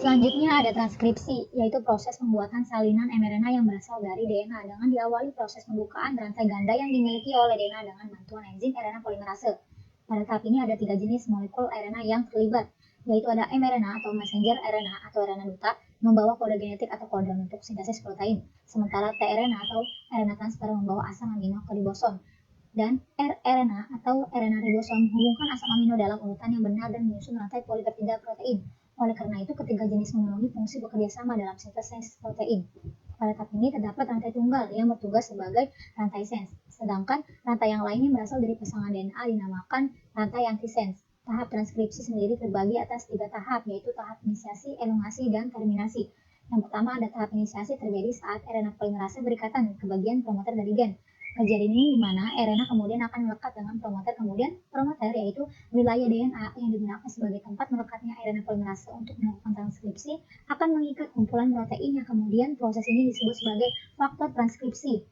Selanjutnya ada transkripsi, yaitu proses pembuatan salinan mRNA yang berasal dari DNA dengan diawali proses pembukaan rantai ganda yang dimiliki oleh DNA dengan bantuan enzim RNA polimerase. Pada tahap ini ada 3 jenis molekul RNA yang terlibat, yaitu ada mRNA atau messenger RNA atau RNA duta, membawa kode genetik atau kode untuk sintesis protein, sementara tRNA atau RNA transfer membawa asam amino ke ribosom, dan rRNA atau RNA ribosom menghubungkan asam amino dalam urutan yang benar dan menyusun rantai polipeptida protein. Oleh karena itu, ketiga jenis memenuhi fungsi bekerjasama dalam sintesis protein. Pada tahap ini terdapat rantai tunggal yang bertugas sebagai rantai sense, sedangkan rantai yang lainnya berasal dari pasangan DNA dinamakan rantai antisense. Tahap transkripsi sendiri terbagi atas 3 tahap, yaitu tahap inisiasi, elongasi, dan terminasi. Yang pertama ada tahap inisiasi terjadi saat RNA polimerase berikatan ke bagian promoter dari gen. Kejadian ini di mana RNA kemudian akan melekat dengan promoter, kemudian promoter yaitu wilayah DNA yang digunakan sebagai tempat melekatnya RNA polimerase untuk melakukan transkripsi akan mengikat kumpulan protein yang kemudian proses ini disebut sebagai faktor transkripsi.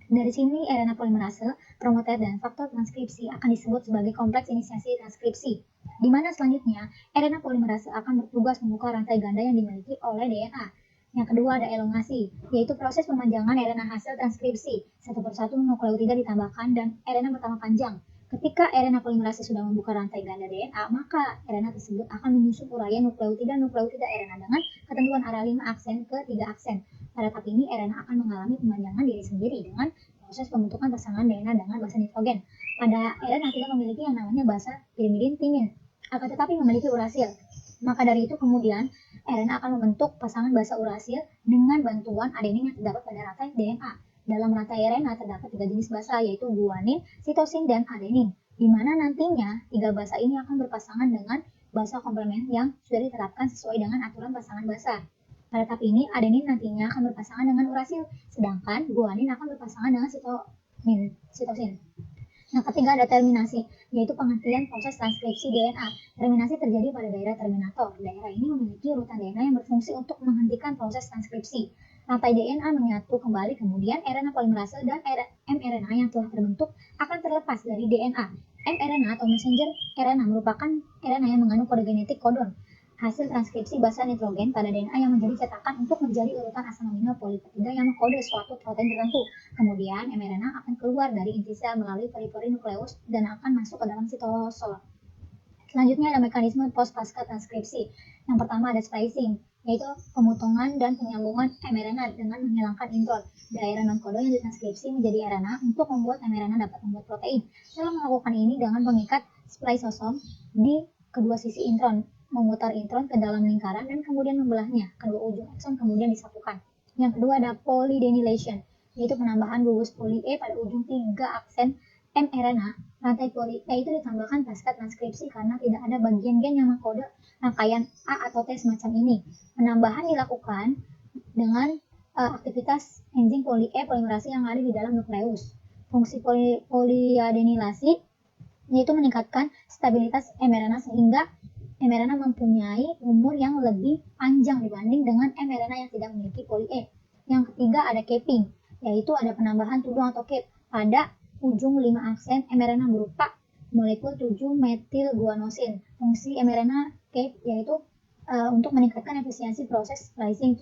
Dari sini RNA polimerase, promoter, dan faktor transkripsi akan disebut sebagai kompleks inisiasi transkripsi, di mana selanjutnya RNA polimerase akan bertugas membuka rantai ganda yang dimiliki oleh DNA. Yang kedua ada elongasi, yaitu proses pemanjangan RNA hasil transkripsi. Satu persatu nukleotida ditambahkan dan RNA bertambah panjang. Ketika RNA polimerase sudah membuka rantai ganda DNA, maka RNA tersebut akan menyusup uraian nukleotida RNA dengan ketentuan arah 5 aksen ke 3 aksen. Pada tahap ini, RNA akan mengalami pemanjangan diri sendiri dengan proses pembentukan pasangan DNA dengan basa nitrogen. Pada RNA tidak memiliki yang namanya basa pirimidin timin, akan tetapi memiliki urasil. Maka dari itu kemudian RNA akan membentuk pasangan basa urasil dengan bantuan adenin yang terdapat pada rantai DNA. Dalam rantai RNA terdapat 3 jenis basa, yaitu guanin, sitosin, dan adenin, di mana nantinya 3 basa ini akan berpasangan dengan basa komplement yang sudah diterapkan sesuai dengan aturan pasangan basa. Pada tahap ini, adenin nantinya akan berpasangan dengan urasil, sedangkan guanin akan berpasangan dengan sitosin. Yang ketiga ada terminasi, yaitu penghentian proses transkripsi DNA. Terminasi terjadi pada daerah terminator. Daerah ini memiliki urutan DNA yang berfungsi untuk menghentikan proses transkripsi. Rantai DNA menyatu kembali, kemudian RNA polimerase dan mRNA yang telah terbentuk akan terlepas dari DNA. mRNA atau messenger RNA merupakan RNA yang mengandung kode genetik kodon, hasil transkripsi basa nitrogen pada DNA yang menjadi cetakan untuk menjadi urutan asam amino polipeptida yang mengkode suatu protein tertentu. Kemudian mRNA akan keluar dari inti sel melalui periphery nukleus dan akan masuk ke dalam sitosol. Selanjutnya ada mekanisme post-pasca transkripsi. Yang pertama ada splicing, yaitu pemotongan dan penyambungan mRNA dengan menghilangkan intron, daerah non-kodon yang ditranskripsi menjadi RNA untuk membuat mRNA dapat membuat protein. Dalam melakukan ini dengan mengikat spliceosom di kedua sisi intron, memutar intron ke dalam lingkaran dan kemudian membelahnya. Kedua ujung akson kemudian disatukan. Yang kedua ada polydenylation, yaitu penambahan gugus poli E pada ujung 3 aksen mRNA. Rantai poli E itu ditambahkan pasca transkripsi karena tidak ada bagian gen yang mengkode rangkaian A atau T semacam ini. Penambahan dilakukan dengan aktivitas enzim poli E polimerase yang ada di dalam nukleus. Fungsi polyadenilasi yaitu meningkatkan stabilitas mRNA sehingga mRNA mempunyai umur yang lebih panjang dibanding dengan mRNA yang tidak memiliki poli E. Yang ketiga ada capping, yaitu ada penambahan tudung atau cap pada ujung 5 aksen mRNA berupa molekul 7-metilguanosin. Fungsi mRNA cap yaitu untuk meningkatkan efisiensi proses splicing.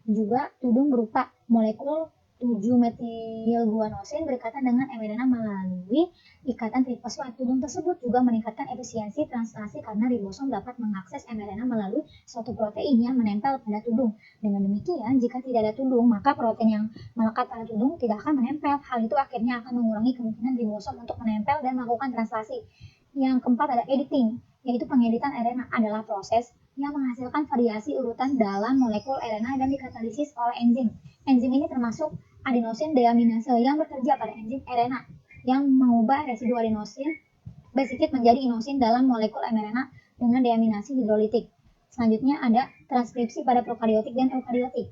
Juga tudung berupa molekul 7-metilguanosin berikatan dengan mRNA melalui ikatan trifosfat. Tudung tersebut juga meningkatkan efisiensi translasi karena ribosom dapat mengakses mRNA melalui suatu protein yang menempel pada tudung. Dengan demikian, jika tidak ada tudung, maka protein yang melekat pada tudung tidak akan menempel. Hal itu akhirnya akan mengurangi kemungkinan ribosom untuk menempel dan melakukan translasi. Yang keempat ada editing, yaitu pengeditan RNA adalah proses yang menghasilkan variasi urutan dalam molekul RNA dan dikatalisis oleh enzim. Enzim ini termasuk adenosin deaminase yang bekerja pada enzim RNA yang mengubah residu adenosin base menjadi inosin dalam molekul mRNA dengan deaminasi hidrolitik. Selanjutnya ada transkripsi pada prokariotik dan eukariotik.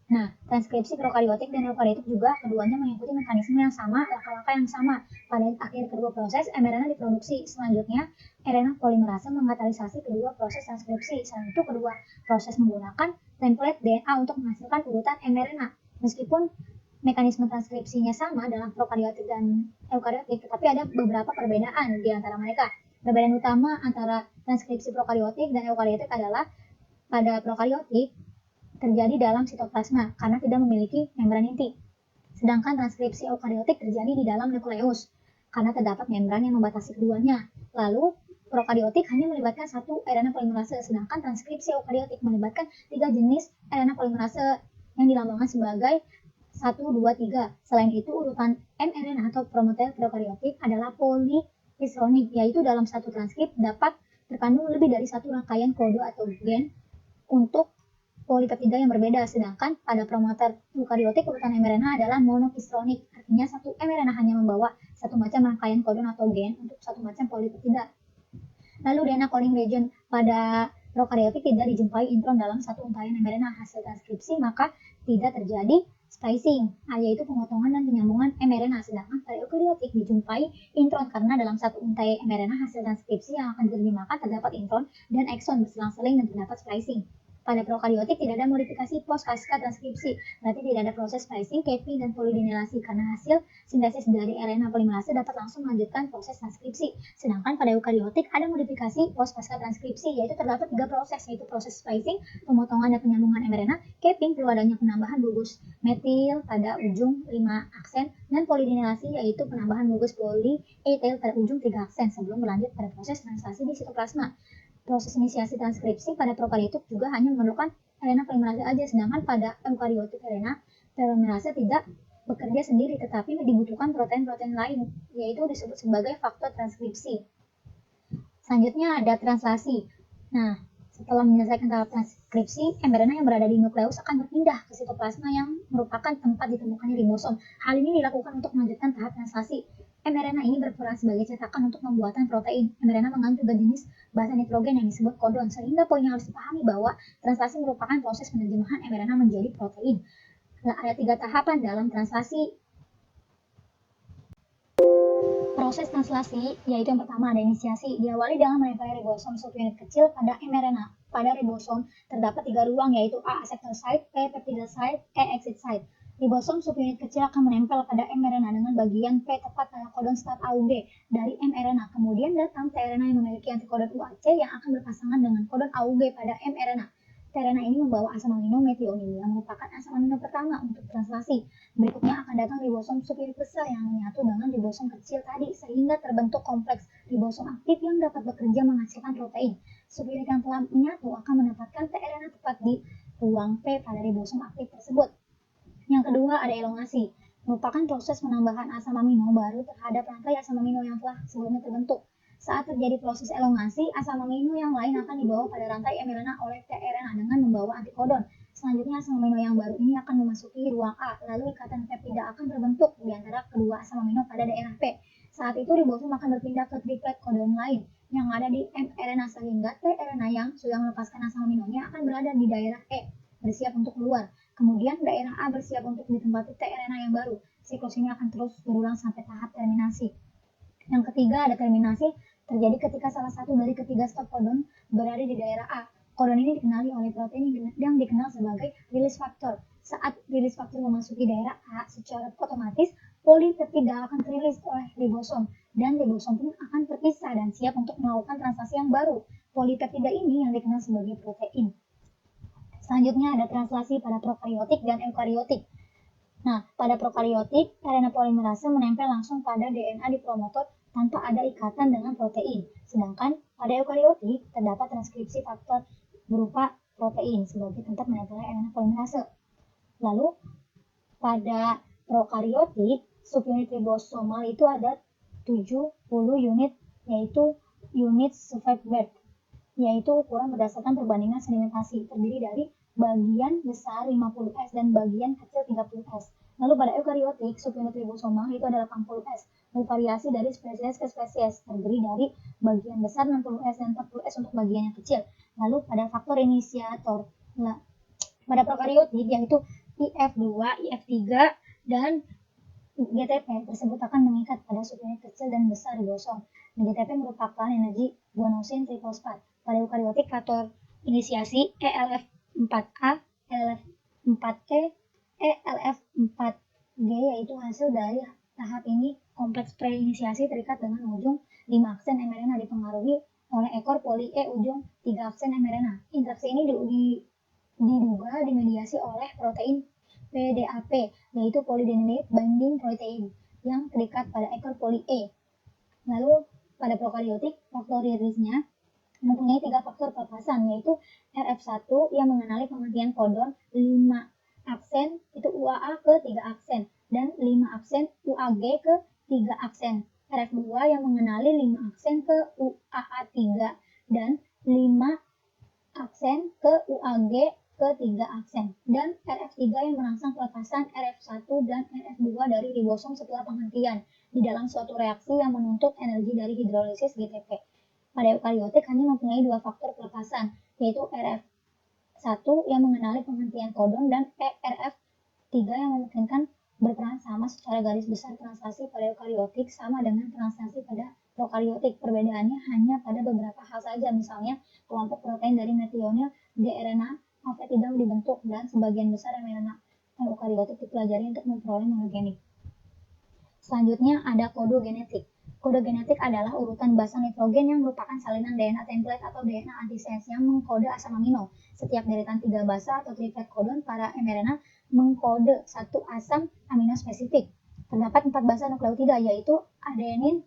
Nah, transkripsi prokariotik dan eukariotik juga keduanya mengikuti mekanisme yang sama, langkah-langkah yang sama. Pada akhir kedua proses, mRNA diproduksi. Selanjutnya, RNA polimerase mengkatalisasi kedua proses transkripsi. Selain itu, kedua proses menggunakan template DNA untuk menghasilkan urutan mRNA. Meskipun mekanisme transkripsinya sama dalam prokariotik dan eukariotik, tetapi ada beberapa perbedaan di antara mereka. Perbedaan utama antara transkripsi prokariotik dan eukariotik adalah pada prokariotik terjadi dalam sitoplasma karena tidak memiliki membran inti. Sedangkan transkripsi eukariotik terjadi di dalam nukleus karena terdapat membran yang membatasi keduanya. Lalu prokariotik hanya melibatkan satu RNA polimerase, sedangkan transkripsi eukariotik melibatkan 3 jenis RNA polimerase yang dilambangkan sebagai 1, 2, 3. Selain itu, urutan mRNA atau promoter prokariotik adalah polyhisronik, yaitu dalam satu transkrip dapat terkandung lebih dari satu rangkaian kode atau gen untuk polipeptida yang berbeda. Sedangkan pada promoter eukariotik, urutan mRNA adalah monohisronik, artinya satu mRNA hanya membawa satu macam rangkaian kodon atau gen untuk satu macam polipeptida. Lalu DNA coding region pada prokariotik tidak dijumpai intron dalam satu untayan mRNA hasil transkripsi, maka tidak terjadi splicing, yaitu pemotongan dan penyambungan mRNA. Sedangkan pada eukariotik dijumpai intron karena dalam satu untai mRNA hasil transkripsi yang akan diterjemahkan terdapat intron dan ekson berselang-seling dan terdapat splicing. Pada prokariotik tidak ada modifikasi post pasca transkripsi, berarti tidak ada proses splicing, capping, dan polidinilasi karena hasil sintesis dari RNA polimerase dapat langsung melanjutkan proses transkripsi. Sedangkan pada eukariotik ada modifikasi post pasca transkripsi, yaitu terdapat 3 proses, yaitu proses splicing, pemotongan dan penyambungan mRNA, capping perlu adanya penambahan gugus metil pada ujung 5 aksen, dan polidinilasi yaitu penambahan gugus polyetil pada ujung 3 aksen sebelum berlanjut pada proses translasi di sitoplasma. Proses inisiasi transkripsi pada prokariotik juga hanya memerlukan RNA polimerase aja, sedangkan pada eukariotik RNA polimerase tidak bekerja sendiri tetapi dibutuhkan protein-protein lain, yaitu disebut sebagai faktor transkripsi. Selanjutnya ada translasi. Nah, setelah menyelesaikan tahap transkripsi, mRNA yang berada di nukleus akan berpindah ke sitoplasma yang merupakan tempat ditemukannya ribosom. Hal ini dilakukan untuk melanjutkan tahap translasi. mRNA ini berperan sebagai cetakan untuk pembuatan protein. mRNA mengandung juga jenis basa nitrogen yang disebut kodon, sehingga poin yang harus dipahami bahwa translasi merupakan proses penerjemahan mRNA menjadi protein. Nah, ada 3 tahapan dalam translasi. Proses translasi, yaitu yang pertama ada inisiasi, diawali dengan menempel ribosom subunit kecil pada mRNA. Pada ribosom terdapat 3 ruang, yaitu A. Acceptor site, P. Peptide site, E. Exit site. Ribosom subunit kecil akan menempel pada mRNA dengan bagian P tepat pada kodon start AUG dari mRNA. Kemudian datang tRNA yang memiliki antikodon UAC yang akan berpasangan dengan kodon AUG pada mRNA. tRNA ini membawa asam amino metionin yang merupakan asam amino pertama untuk translasi. Berikutnya akan datang ribosom subunit besar yang menyatu dengan ribosom kecil tadi sehingga terbentuk kompleks ribosom aktif yang dapat bekerja menghasilkan protein. Subunit yang telah menyatu akan mendapatkan tRNA tepat di ruang P pada ribosom aktif tersebut. Yang kedua ada elongasi, merupakan proses penambahan asam amino baru terhadap rantai asam amino yang telah sebelumnya terbentuk. Saat terjadi proses elongasi, asam amino yang lain akan dibawa pada rantai mRNA oleh tRNA dengan membawa antikodon. Selanjutnya asam amino yang baru ini akan memasuki ruang A, lalu ikatan peptida akan terbentuk di antara kedua asam amino pada daerah P. Saat itu ribosom akan berpindah ke triplet kodon lain yang ada di mRNA sehingga tRNA yang sudah melepaskan asam aminonya akan berada di daerah E, bersiap untuk keluar. Kemudian daerah A bersiap untuk ditempati tRNA yang baru. Siklus ini akan terus berulang sampai tahap terminasi. Yang ketiga ada terminasi, terjadi ketika salah satu dari ketiga stop kodon berada di daerah A. Kodon ini dikenali oleh protein yang dikenal sebagai release factor. Saat release factor memasuki daerah A, secara otomatis polipeptida akan rilis oleh ribosom dan ribosom pun akan terpisah dan siap untuk melakukan translasi yang baru. Polipeptida ini yang dikenal sebagai protein. Selanjutnya ada translasi pada prokariotik dan eukariotik. Nah, pada prokariotik, RNA polimerase menempel langsung pada DNA di promotor tanpa ada ikatan dengan protein. Sedangkan pada eukariotik terdapat transkripsi faktor berupa protein sebagai tempat menempelnya RNA polimerase. Lalu pada prokariotik, subunit ribosomal itu ada 70 unit, yaitu unit survival rate, yaitu ukuran berdasarkan perbandingan sedimentasi, terdiri dari bagian besar 50S dan bagian kecil 30S. Lalu pada eukariotik, subunit ribosomal itu ada 80S, bervariasi dari spesies ke spesies, terdiri dari bagian besar 60S dan 40S untuk bagian yang kecil. Lalu pada faktor inisiator, pada prokariotik yaitu IF2, IF3, dan GTP tersebut akan mengikat pada subunit kecil dan besar ribosom. GTP merupakan energi guanosin trifosfat. Pada eukariotik faktor inisiasi ELF4A, ELF4E, ELF4G yaitu hasil dari tahap ini. Kompleks preinisiasi terikat dengan ujung 5 aksen mRNA dipengaruhi oleh ekor poli E ujung 3 aksen mRNA. Interaksi ini diduga dimediasi oleh protein PDAP, yaitu polydenylate binding protein yang terikat pada ekor poli E. Lalu pada prokariotik, faktor rilisnya mempunyai 3 faktor pelepasan, yaitu RF1 yang mengenali penghentian kodon 5 aksen itu UAA ke 3 aksen dan 5 aksen UAG ke 3 aksen. RF2 yang mengenali 5 aksen ke UAA3 dan 5 aksen ke UAG ke 3 aksen, dan RF3 yang merangsang pelepasan RF1 dan RF2 dari ribosom setelah penghentian di dalam suatu reaksi yang menuntut energi dari hidrolisis GTP. Pada eukariotik hanya mempunyai 2 faktor pelepasan, yaitu RF1 yang mengenali penghentian kodon dan RF3 Tiga yang memungkinkan berperan sama secara garis besar translasi pada eukariotik sama dengan translasi pada prokariotik. Perbedaannya hanya pada beberapa hal saja, misalnya kelompok protein dari metionil di RNA peptida dibentuk dan sebagian besar mRNA eukariotik dipelajari untuk memperoleh monogenik. Selanjutnya ada kodogenetik. Kodogenetik adalah urutan basa nitrogen yang merupakan salinan DNA template atau DNA antisense yang mengkode asam amino. Setiap deretan 3 basa atau triplet codon pada mRNA mengkode satu asam amino spesifik. Terdapat 4 basa nukleotida, yaitu adenin,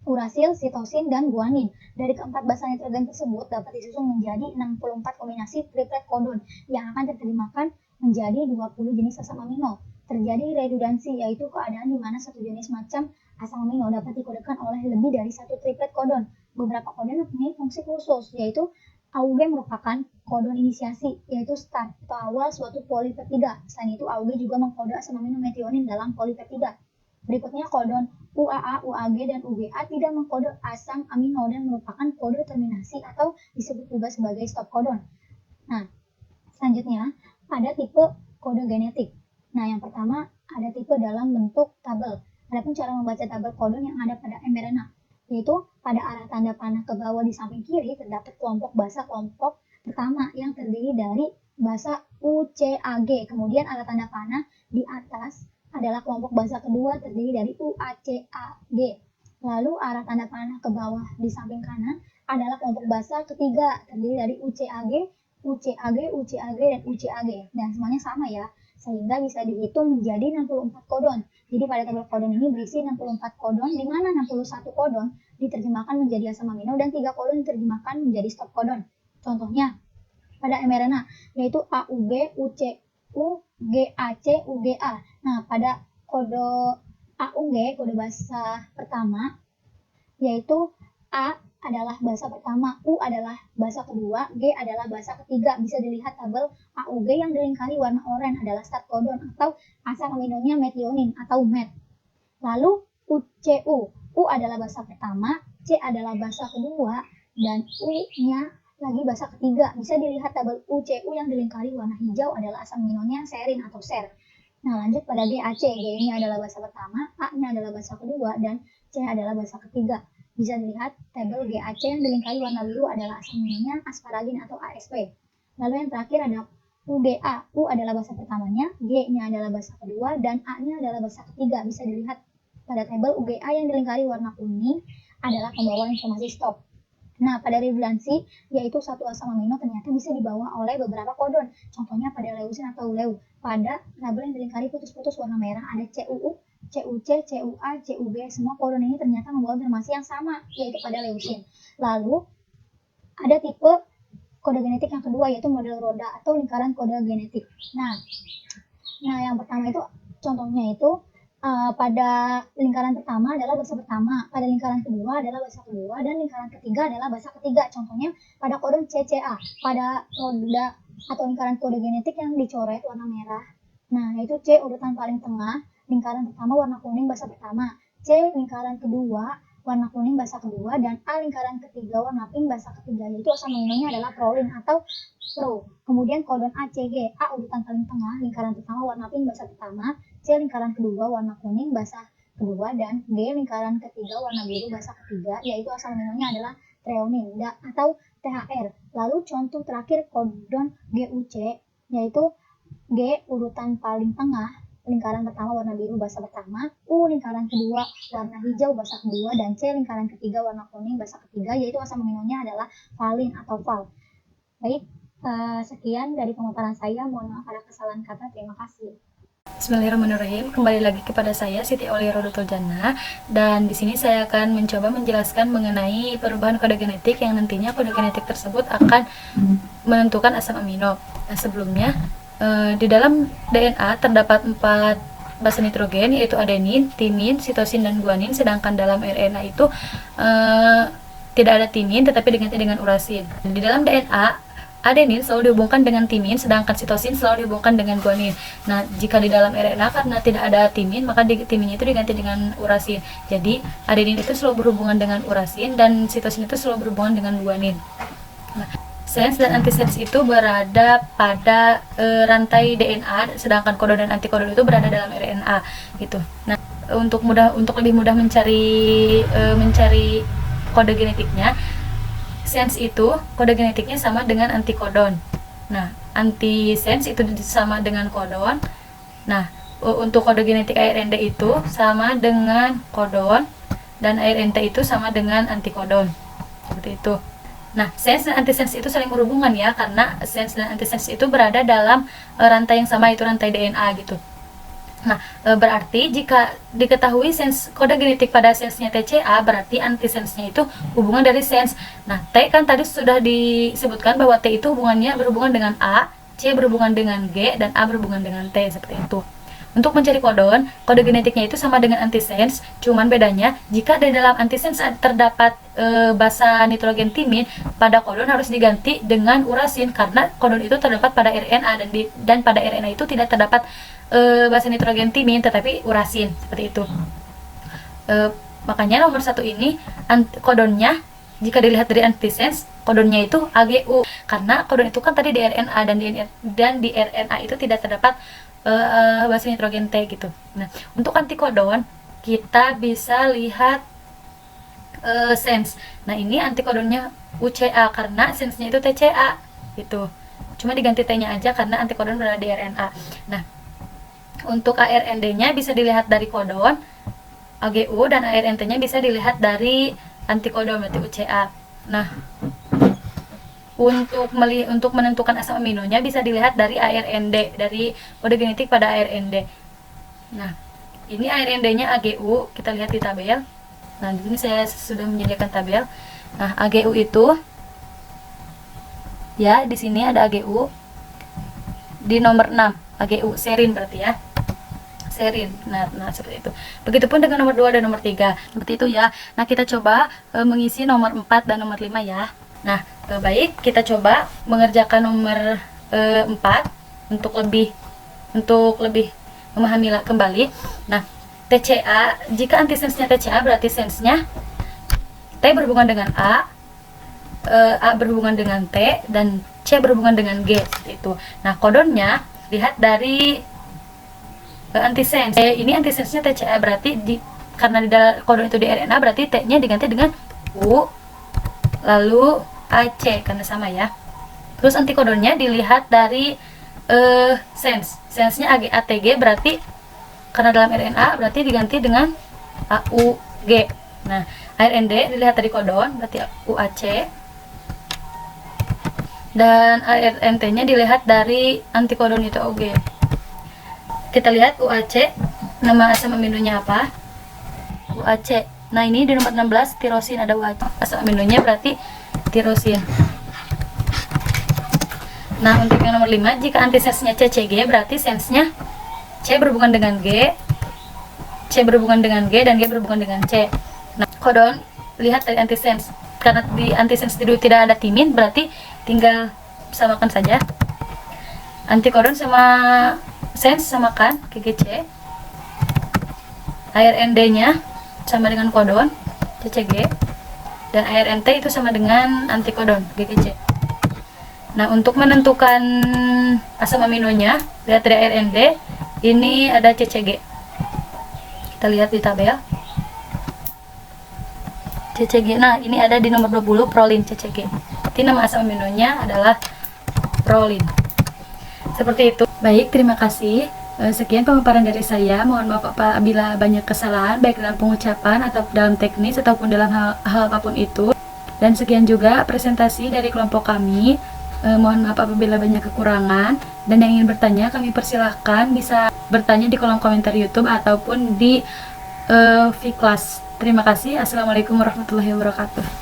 urasil, sitosin, dan guanin. Dari keempat basa nitrogen tersebut dapat disusun menjadi 64 kombinasi triplet codon yang akan diterjemahkan menjadi 20 jenis asam amino. Terjadi redundansi, yaitu keadaan di mana satu jenis macam asam amino dapat dikodekan oleh lebih dari satu triplet codon. Beberapa codon mempunyai fungsi khusus, yaitu AUG merupakan kodon inisiasi, yaitu start atau awal suatu polipeptida. Selain itu, AUG juga mengkode asam amino metionin dalam polipeptida. Berikutnya, kodon UAA, UAG, dan UGA tidak mengkode asam amino dan merupakan kode terminasi atau disebut juga sebagai stop codon. Nah, selanjutnya ada tipe kode genetik. Nah, yang pertama ada tipe dalam bentuk tabel. Adapun cara membaca tabel kodon yang ada pada mRNA, yaitu pada arah tanda panah ke bawah di samping kiri terdapat kelompok basa kelompok pertama yang terdiri dari basa UCAG. Kemudian arah tanda panah di atas adalah kelompok basa kedua terdiri dari UACAG. Lalu arah tanda panah ke bawah di samping kanan adalah kelompok basa ketiga terdiri dari UCAG, UCAG, UCAG, dan UCAG. Dan semuanya sama ya, sehingga bisa dihitung menjadi 64 kodon. Jadi pada tabel kodon ini berisi 64 kodon, di mana 61 kodon diterjemahkan menjadi asam amino dan 3 kodon diterjemahkan menjadi stop kodon. Contohnya pada mRNA, yaitu AUG, UCU, GAC, UGA. Nah, pada kode AUG, kode basa pertama, yaitu A adalah basa pertama, U adalah basa kedua, G adalah basa ketiga. Bisa dilihat tabel AUG yang dilingkari warna oranye adalah start codon atau asam aminonya metionin atau MET. Lalu UCU, U adalah basa pertama, C adalah basa kedua, dan U-nya lagi basa ketiga. Bisa dilihat tabel UCU yang dilingkari warna hijau adalah asam aminonya serin atau ser. Nah, lanjut pada GAC. G-nya adalah basa pertama, A-nya adalah basa kedua, dan C adalah basa ketiga. Bisa dilihat tabel GAC yang dilingkari warna biru adalah asam aminonya asparagin atau ASP. Lalu yang terakhir ada UGA. U adalah basa pertamanya, G-nya adalah basa kedua, dan A-nya adalah basa ketiga. Bisa dilihat pada tabel UGA yang dilingkari warna kuning adalah pembawa informasi stop. Nah, pada redundansi, yaitu satu asam amino ternyata bisa dibawa oleh beberapa kodon. Contohnya pada leusin atau leu. Pada tabel yang dilingkari putus-putus warna merah ada CUU, CUC, CUA, CUB. Semua kodon ini ternyata membawa informasi yang sama, yaitu pada leusin. Lalu, ada tipe kode genetik yang kedua, yaitu model roda atau lingkaran kode genetik. Nah, yang pertama itu, contohnya itu, pada lingkaran pertama adalah basa pertama, pada lingkaran kedua adalah basa kedua, dan lingkaran ketiga adalah basa ketiga. Contohnya pada kodon CCA, pada roda atau lingkaran kode genetik yang dicoret warna merah. Nah, yaitu C urutan paling tengah, lingkaran pertama warna kuning basa pertama, C lingkaran kedua warna kuning basa kedua, dan A lingkaran ketiga warna pink basa ketiga, yaitu asam aminonya adalah prolin atau pro. Kemudian kodon ACG, A urutan paling tengah, lingkaran pertama warna pink basa pertama, C lingkaran kedua warna kuning basa kedua, dan G lingkaran ketiga warna biru basa ketiga, yaitu asam aminonya adalah treonin atau THR. Lalu contoh terakhir kodon GUC, yaitu G urutan paling tengah, lingkaran pertama warna biru basa pertama, U lingkaran kedua warna hijau basa kedua, dan C lingkaran ketiga warna kuning basa ketiga, yaitu asam aminonya adalah valin atau val. Baik, sekian dari pemaparan saya. Mohon maaf ada kesalahan kata. Terima kasih. Bismillahirrahmanirrahim. Kembali lagi kepada saya Siti Aulia Rodotul Jannah, dan di sini saya akan mencoba menjelaskan mengenai perubahan kode genetik yang nantinya kode genetik tersebut akan menentukan asam amino. Nah, sebelumnya di dalam DNA terdapat 4 basa nitrogen, yaitu adenin, timin, sitosin, dan guanin, sedangkan dalam RNA itu tidak ada timin tetapi diganti dengan urasin. Di dalam DNA adenin selalu dihubungkan dengan timin, sedangkan sitosin selalu dihubungkan dengan guanin. Nah, jika di dalam RNA karena tidak ada timin, maka timin itu diganti dengan urasin. Jadi, adenin itu selalu berhubungan dengan urasin, dan sitosin itu selalu berhubungan dengan guanin. Nah, Sense dan antisense itu berada pada rantai DNA, sedangkan kodon dan antikodon itu berada dalam RNA gitu. Nah, untuk lebih mudah mencari kode genetiknya, sense itu kode genetiknya sama dengan antikodon. Nah, antisense itu sama dengan kodon. Nah, untuk kode genetik ARND itu sama dengan kodon, dan ARNT itu sama dengan antikodon. Seperti itu. Nah, sense dan antisense itu saling berhubungan ya, karena sense dan antisense itu berada dalam rantai yang sama, itu rantai DNA gitu. Nah, berarti jika diketahui kode genetik pada sense-nya TCA, berarti antisense-nya itu hubungan dari sense. Nah, T kan tadi sudah disebutkan bahwa T itu berhubungan dengan A, C berhubungan dengan G, dan A berhubungan dengan T, seperti itu. Untuk mencari kodon, kode genetiknya itu sama dengan antisense, cuman bedanya jika di dalam antisense terdapat basa nitrogen timin, pada kodon harus diganti dengan urasin karena kodon itu terdapat pada RNA dan pada RNA itu tidak terdapat basa nitrogen timin tetapi urasin, seperti itu. Makanya nomor 1 ini kodonnya jika dilihat dari antisense, kodonnya itu AGU karena kodon itu kan tadi di RNA dan di RNA itu tidak terdapat basa nitrogen T gitu. Nah, untuk antikodon kita bisa lihat sense. Nah, ini antikodonnya UCA karena sense-nya itu TCA gitu. Cuma diganti T-nya aja karena antikodon berada di RNA. Nah, untuk ARND-nya bisa dilihat dari kodon AGU dan ARNT-nya bisa dilihat dari antikodon berarti UCA. Nah, untuk menentukan asam aminonya bisa dilihat dari ARND, dari kode genetik pada ARND. Nah, ini ARND-nya AGU, kita lihat di tabel. Nah, di sini saya sudah menyediakan tabel. Nah, AGU itu ya, di sini ada AGU di nomor 6, AGU serin berarti ya. Serin. Nah, seperti itu. Begitupun dengan nomor 2 dan nomor 3. Seperti itu ya. Nah, kita coba mengisi nomor 4 dan nomor 5 ya. Nah, baik, kita coba mengerjakan nomor 4 untuk lebih memahami kembali. Nah, TCA, jika antisense-nya TCA berarti sense-nya T berhubungan dengan A berhubungan dengan T, dan C berhubungan dengan G, seperti itu. Nah, kodonnya lihat dari antisense. Ini antisense-nya TCA berarti karena di dalam kodon itu di RNA berarti T-nya diganti dengan U, lalu AC karena sama ya. Terus antikodonnya dilihat dari sense-nya ATG berarti karena dalam RNA berarti diganti dengan AUG. Nah, ARND dilihat dari kodon berarti UAC, dan ARNT-nya dilihat dari antikodon itu AUG. Kita lihat UAC, nama asam aminonya apa? UAC. Nah, ini di nomor 16 tirosin ada UAC. Asam aminonya berarti tirosin. Nah, untuk yang nomor 5, jika antisense-nya CCG berarti sense-nya C berhubungan dengan G, C berhubungan dengan G, dan G berhubungan dengan C. Nah, kodon lihat dari antisense. Karena di antisense itu tidak ada timin, berarti tinggal samakan saja. Antikodon sama sense samakan GGC. ARND-nya sama dengan kodon CCG, dan ARNT itu sama dengan antikodon GGC. Nah, untuk menentukan asam aminonya lihat dari ARND, ini ada CCG. Kita lihat di tabel CCG. Nah, ini ada di nomor 20 prolin CCG. Jadi nama asam aminonya adalah prolin. Seperti itu. Baik, terima kasih. Sekian pemaparan dari saya. Mohon maaf apabila banyak kesalahan baik dalam pengucapan atau dalam teknis ataupun dalam hal apapun itu. Dan sekian juga presentasi dari kelompok kami. Mohon maaf apabila banyak kekurangan, dan yang ingin bertanya kami persilahkan bisa bertanya di kolom komentar YouTube ataupun di Vclass. Terima kasih. Assalamualaikum warahmatullahi wabarakatuh.